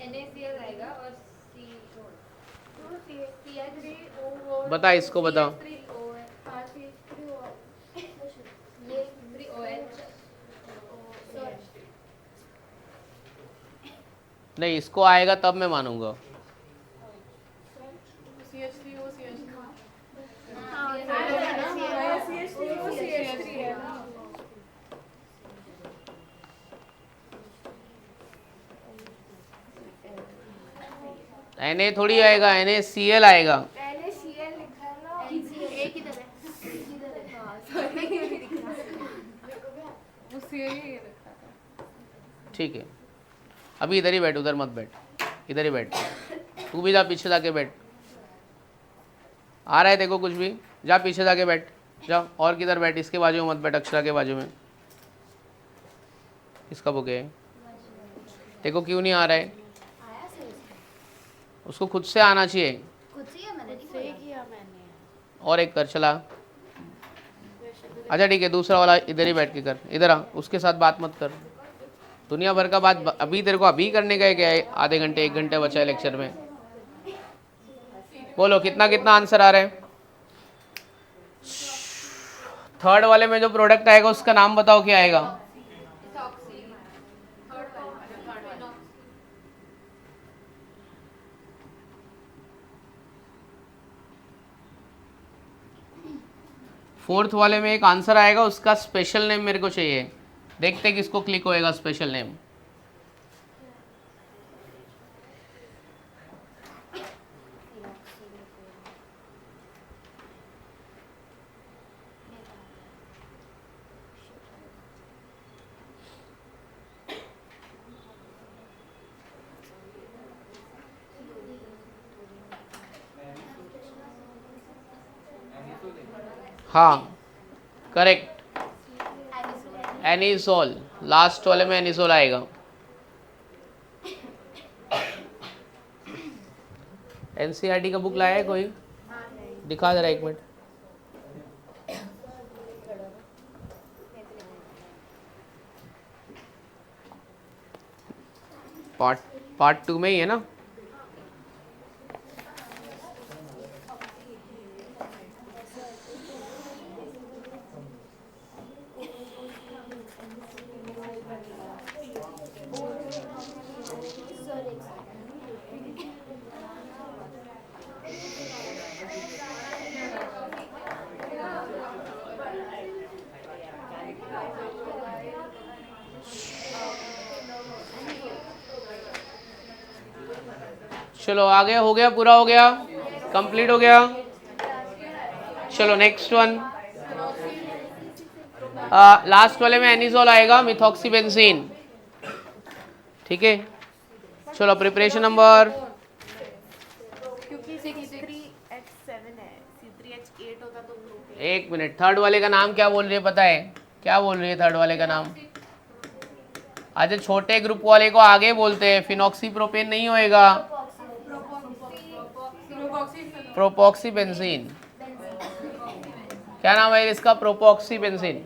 NaCl आएगा और CH3O। बता, इसको बताओ। नहीं, इसको आएगा तब मैं मानूंगा। CH3O CH3 है ना। Na थोड़ी आएगा, NaCl आएगा। मैंने CL लिखा है ना, A किधर है? किधर है? हाँ, सर में क्यों नहीं दिख रहा? वो CL ही रखा था। ठीक है, अभी इधर ही बैठ, उधर मत बैठ, इधर ही बैठ। तू भी जा पीछे जाके बैठ। आ रहा है देखो कुछ भी, जा पीछे जाके बैठ, जा। और किधर बैठ, इसके बाजू में मत बैठ, अक्षरा के बाजू में। किसका बुक है? देखो क्यों नहीं आ रहा है? आया सर, उसको खुद से आना चाहिए। खुद से ही मैंने नहीं किया मैंने। और एक कर, चला। अच्छा ठीक है, दूसरा वाला इधर ही बैठ के कर। इधर आ, उसके साथ बात मत कर। दुनिया भर का बात अभी तेरे को अभी करने का है क्या है? आधे घंटे 1 घंटे बचा है लेक्चर में। बोलो कितना कितना आंसर आ रहा है? थर्ड वाले में जो प्रोडक्ट आएगा उसका नाम बताओ, क्या आएगा? फोर्थ वाले में एक आंसर आएगा, उसका स्पेशल नेम मेरे को चाहिए। देखते किसको क्लिक होएगा स्पेशल नेम। हाँ करेक्ट, एनिसोल। लास्ट वाले में एनिसोल आएगा। एनसीईआरटी का बुक लाया है कोई? दिखा जरा 1 मिनट। पार्ट 2 में ही है ना? चलो आ गया, हो गया, पूरा हो गया, कंप्लीट हो गया। चलो नेक्स्ट वन। लास्ट वाले में एनिसोल आएगा, मिथॉक्सीबेंजीन। ठीक है, चलो प्रिपरेशन नंबर। क्योंकि C3H7 है, C3H8 होता तो ग्रुप 1 मिनट, थर्ड वाले का नाम क्या बोल रही है पता है? क्या बोल रही है थर्ड वाले का नाम? अच्छा, छोटे ग्रुप वाले को आगे बोलते हैं, फिनॉक्सीप्रोपेन नहीं होएगा, प्रोपॉक्सीबेंजीन। क्या नाम है इसका? प्रोपॉक्सीबेंजीन।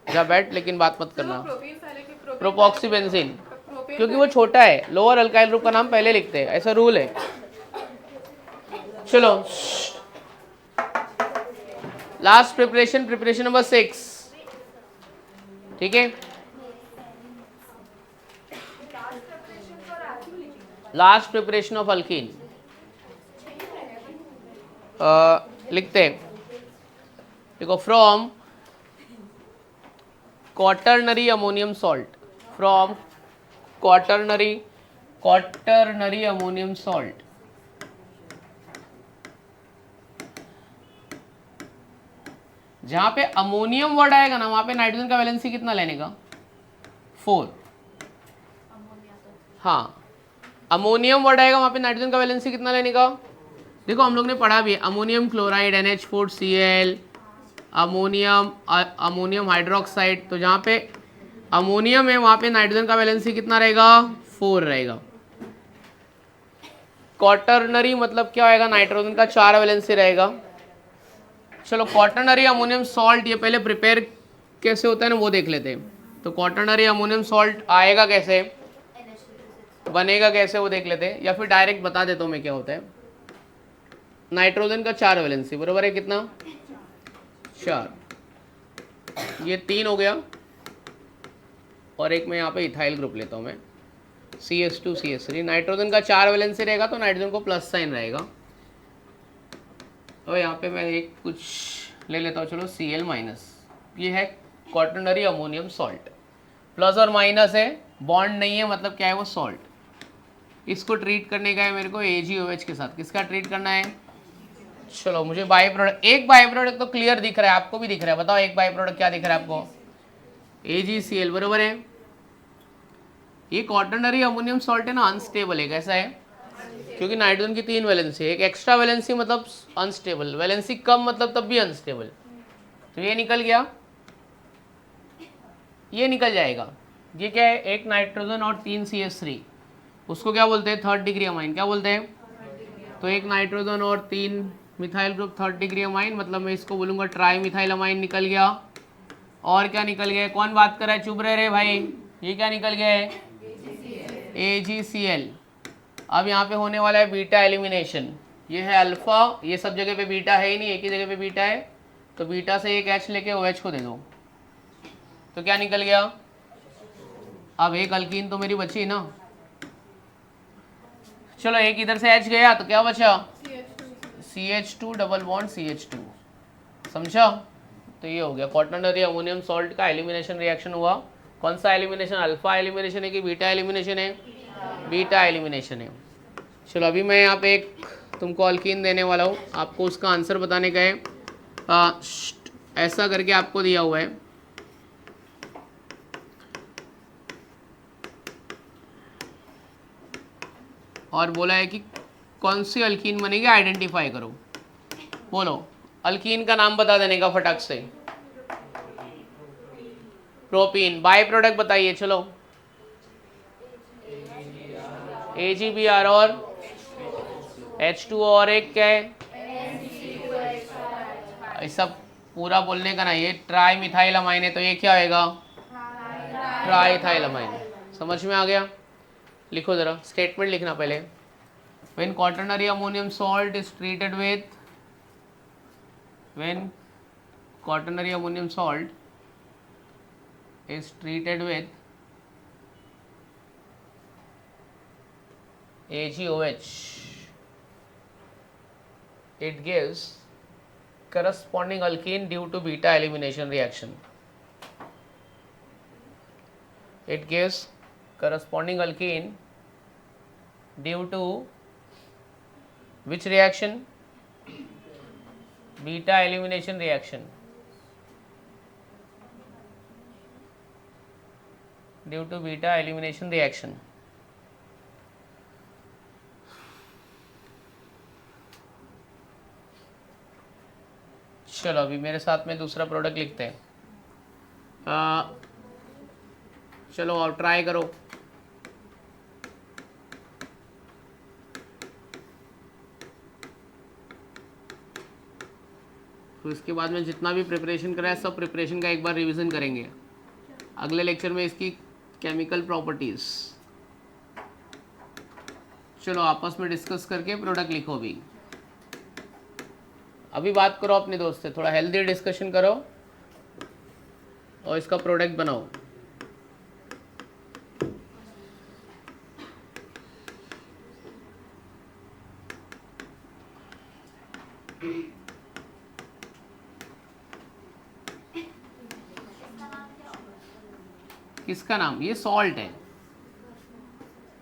जा बैठ, लेकिन बात मत करना। प्रोपॉक्सीबेंजीन, क्योंकि वो छोटा है, लोअर अल्काइल ग्रुप का नाम पहले लिखते हैं, ऐसा रूल है। चलो लास्ट प्रिपरेशन, प्रिपरेशन नंबर 6। ठीक है, लास्ट प्रिपरेशन ऑफ अल्कीन लिखते हैं। देखो, from quaternary ammonium salt, from quaternary ammonium salt, जहां पे अमोनियम वर्ड आएगा ना, वहां पे नाइट्रोजन का वैलेंसी कितना लेने का? 4। हाँ, अमोनियम वर्ड आएगा वहां पे नाइट्रोजन का वैलेंसी कितना लेने का? देखो हम लोग ने पढ़ा भी है, ammonium chloride NH4Cl, ammonium hydroxide. तो जहाँ पे अमोनियम है वहाँ पे नाइट्रोजन का वैलेंसी कितना रहेगा? 4 रहेगा। क्वाटरनरी मतलब क्या होएगा? नाइट्रोजन का 4 वैलेंसी रहेगा। चलो क्वाटरनरी अमोनियम सॉल्ट ये पहले प्रिपेयर कैसे होता है ना वो देख लेते हैं। तो क्वाटरनरी अमोनियम सॉल्ट आएगा कैसे, बनेगा कैसे वो देख लेते हैं, या फिर डायरेक्ट बता देता हूँ मैं क्या होता है। नाइट्रोजन का 4 वैलेंसी बराबर है कितना? 4। ये 3 हो गया, और एक मैं यहाँ पे इथाइल ग्रुप लेता हूँ मैं, CH2CH3। नाइट्रोजन का 4 वैलेंसी रहेगा तो नाइट्रोजन को प्लस साइन रहेगा। तो यहाँ पे मैं एक कुछ ले लेता हूँ, चलो Cl-। ये है क्वाटरनरी अमोनियम सॉल्ट, प्लस और माइनस है, बॉन्ड नहीं है, मतलब क्या है वो? सॉल्ट। इसको ट्रीट करने का है मेरे को AgOH के साथ। किसका ट्रीट करना है? चलो मुझे बाई प्रोडक्ट, एक बाई प्रोडक्ट तो क्लियर दिख रहा है, आपको भी दिख रहा है, बताओ एक बाई प्रोडक्ट क्या दिख रहा है आपको? AgCl, बरोबर है। ये क्वाटरनरी अमोनियम सॉल्ट है ना, अनस्टेबल है। कैसा है? क्योंकि नाइट्रोजन की 3 वैलेंसी है, एक एक्स्ट्रा वैलेंसी मतलब अनस्टेबल, वैलेंसी कम मतलब तब भी अनस्टेबल। तो ये निकल गया, ये निकल जाएगा। ये क्या है? एक नाइट्रोजन और 3 CH3, उसको क्या बोलते हैं? 3rd degree amine. क्या बोलते हैं? तो एक नाइट्रोजन और 3 methyl group 3rd degree amine, मतलब मैं इसको बोलूँगा ट्राई मिथाइल अमाइन निकल गया। और क्या निकल गया? कौन बात कर रहा है? चुप रहे रे भाई। ये क्या निकल गया है? AgCl। अब यहाँ पे होने वाला है बीटा एलिमिनेशन। ये है अल्फा, ये सब जगह पे बीटा है ही नहीं, एक ही जगह पे बीटा है, तो बीटा से एक H लेके OH को दे दो, तो क्या निकल गया? अब एक अल्कीन तो मेरी बची ना। चलो एक इधर से H गया तो क्या बचा? CH2 double bond CH2। समझा? तो ये हो गया क्वाटरनरी अमोनियम सॉल्ट का एलिमिनेशन रिएक्शन हुआ। कौन सा एलिमिनेशन? अल्फा एलिमिनेशन है कि बीटा एलिमिनेशन है? बीटा एलिमिनेशन है। चलो अभी मैं यहाँ पे एक तुमको अल्कीन देने वाला हूँ, आपको उसका आंसर बताने का है। ऐसा करके आपको दिया हुआ है, और बोला है कि कौन सी अल्कीन बनेगी, आइडेंटिफाई करो। बोलो अल्कीन का नाम बता देने का फटाक से। प्रोपीन। बाय प्रोडक्ट बताइए। चलो AgBr और H2O और एक क्या है? ऐसा पूरा बोलने का ना, ये ट्राई मिथाइल अमाइन है, तो ये क्या होएगा? Try ethyl amine. समझ में आ गया? लिखो जरा, स्टेटमेंट लिखना पहले। When quaternary ammonium salt is treated with, when quaternary ammonium salt is treated with AgOH, it gives corresponding alkene due to beta elimination reaction. It gives corresponding alkene due to which reaction? Beta elimination reaction. Due to beta elimination reaction. चलो अभी मेरे साथ में दूसरा product लिखते हैं। चलो और ट्राई करो। तो इसके बाद में जितना भी प्रिपरेशन करा है, सब प्रिपरेशन का एक बार रिवीजन करेंगे अगले लेक्चर में, इसकी केमिकल प्रॉपर्टीज। चलो आपस में डिस्कस करके प्रोडक्ट लिखो। अभी बात करो अपने दोस्त से, थोड़ा हेल्दी डिस्कशन करो और इसका प्रोडक्ट बनाओ। किसका नाम? ये सॉल्ट है,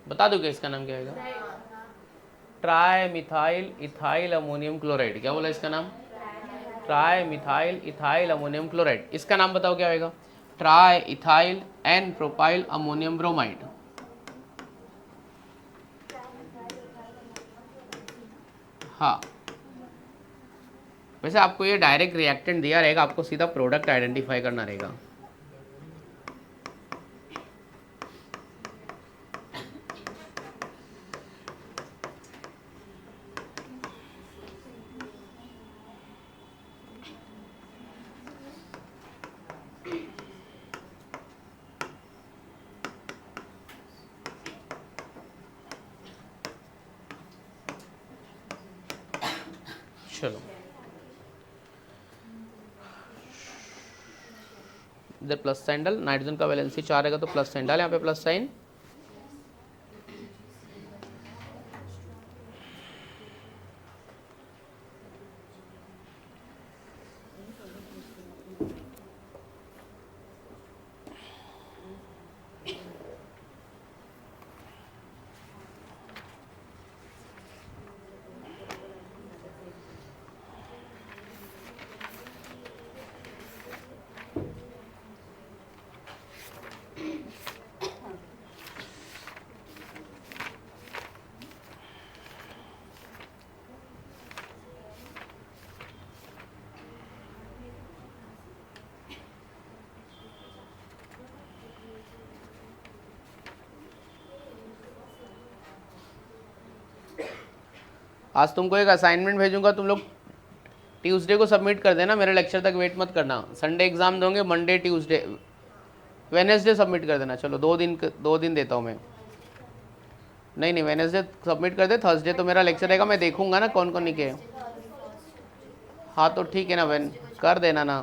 बता दो क्या इसका नाम क्या है? Tri methyl ethyl ammonium chloride. क्या बोला इसका नाम? Tri methyl ethyl ammonium chloride. इसका नाम बताओ क्या होगा? Tri ethyl N propyl ammonium bromide. हाँ, वैसे आपको ये डायरेक्ट रिएक्टेंट दिया रहेगा, आपको सीधा प्रोडक्ट आइडेंटिफाई करना रहेगा। चलो इधर प्लस साइन डाल, नाइट्रोजन का वैलेंसी 4 रहेगा तो प्लस साइन डाल, यहाँ पे प्लस साइन। आज तुमको एक असाइनमेंट भेजूंगा, तुम लोग ट्यूसडे को सबमिट कर देना, मेरे लेक्चर तक वेट मत करना। संडे एग्ज़ाम दोगे, मंडे ट्यूसडे वेडनेसडे सबमिट कर देना। चलो 2 दिन देता हूँ मैं। नहीं वेडनेसडे सबमिट कर दे, थर्सडे तो मेरा लेक्चर रहेगा, मैं देखूंगा ना कौन कौन लिखे। हाँ तो ठीक है ना बहन, कर देना ना।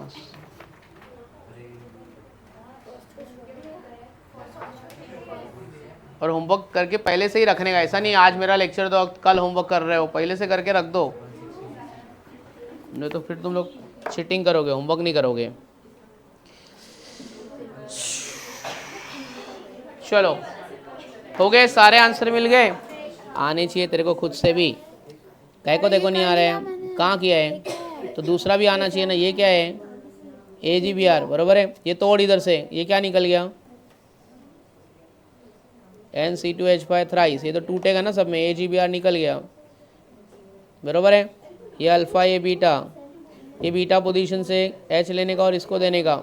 और होमवर्क करके पहले से ही रखने का, ऐसा नहीं आज मेरा लेक्चर दो कल होमवर्क कर रहे हो, पहले से करके रख दो, नहीं तो फिर तुम लोग चीटिंग करोगे, होमवर्क नहीं करोगे। चलो हो गए, सारे आंसर मिल गए। आने चाहिए तेरे को खुद से भी, कह को देखो नहीं आ रहे हैं, कहाँ किया है तो दूसरा भी आना चाहिए ना। ये क्या है, AgBr बराबर है, ये तोड़ इधर से, ये क्या निकल गया NC2H5 थ्राइस, ये तो टूटेगा ना सब में, AgBr निकल गया बराबर है। ये अल्फ़ा, ये बीटा, ये बीटा पोजीशन से H लेने का और इसको देने का,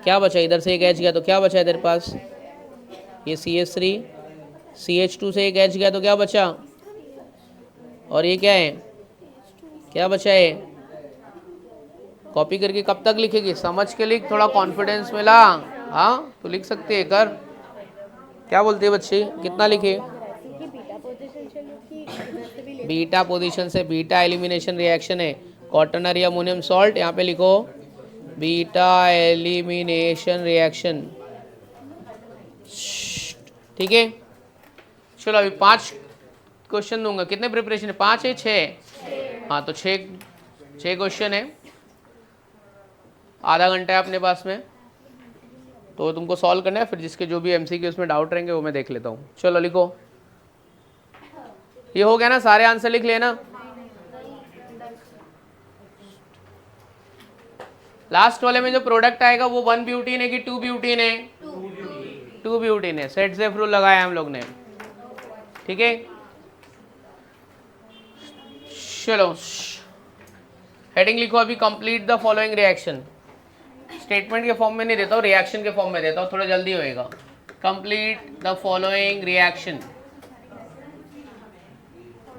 क्या बचा इधर से एक H गया तो क्या बचा है तेरे पास, ये CH3, CH2 से एक H गया तो क्या बचा, और ये क्या है, क्या बचा है। कॉपी करके कब तक लिखेगी, समझ के लिख, थोड़ा कॉन्फिडेंस मिला। हाँ तो लिख सकती है, कर। क्या बोलते हैं बच्चे, कितना लिखे। बीटा पोजीशन से, बीटा एलिमिनेशन रिएक्शन है, क्वाटरनरी अमोनियम सॉल्ट, यहाँ पे लिखो बीटा एलिमिनेशन रिएक्शन, ठीक है। चलो अभी 5 क्वेश्चन दूंगा, कितने प्रिपरेशन है, 5 है 6, हाँ तो 6 क्वेश्चन है, आधा घंटा है अपने पास में, तो तुमको सॉल्व करना है, फिर जिसके जो भी MCQ उसमें डाउट रहेंगे वो मैं देख लेता हूँ। चलो लिखो, ये हो गया ना, सारे आंसर लिख लेना। लास्ट वाले में जो प्रोडक्ट आएगा वो 1 ब्यूटीन है कि 2 ब्यूटीन है, 2 ब्यूटीन है। सेट सेफ रूल लगाया हम लोग ने, ठीक है। चलो हेडिंग लिखो अभी, complete the following reaction. Statement के फॉर्म में नहीं देता हूँ, रिएक्शन के फॉर्म में देता हूँ, थोड़ा जल्दी होएगा। Complete the following reaction.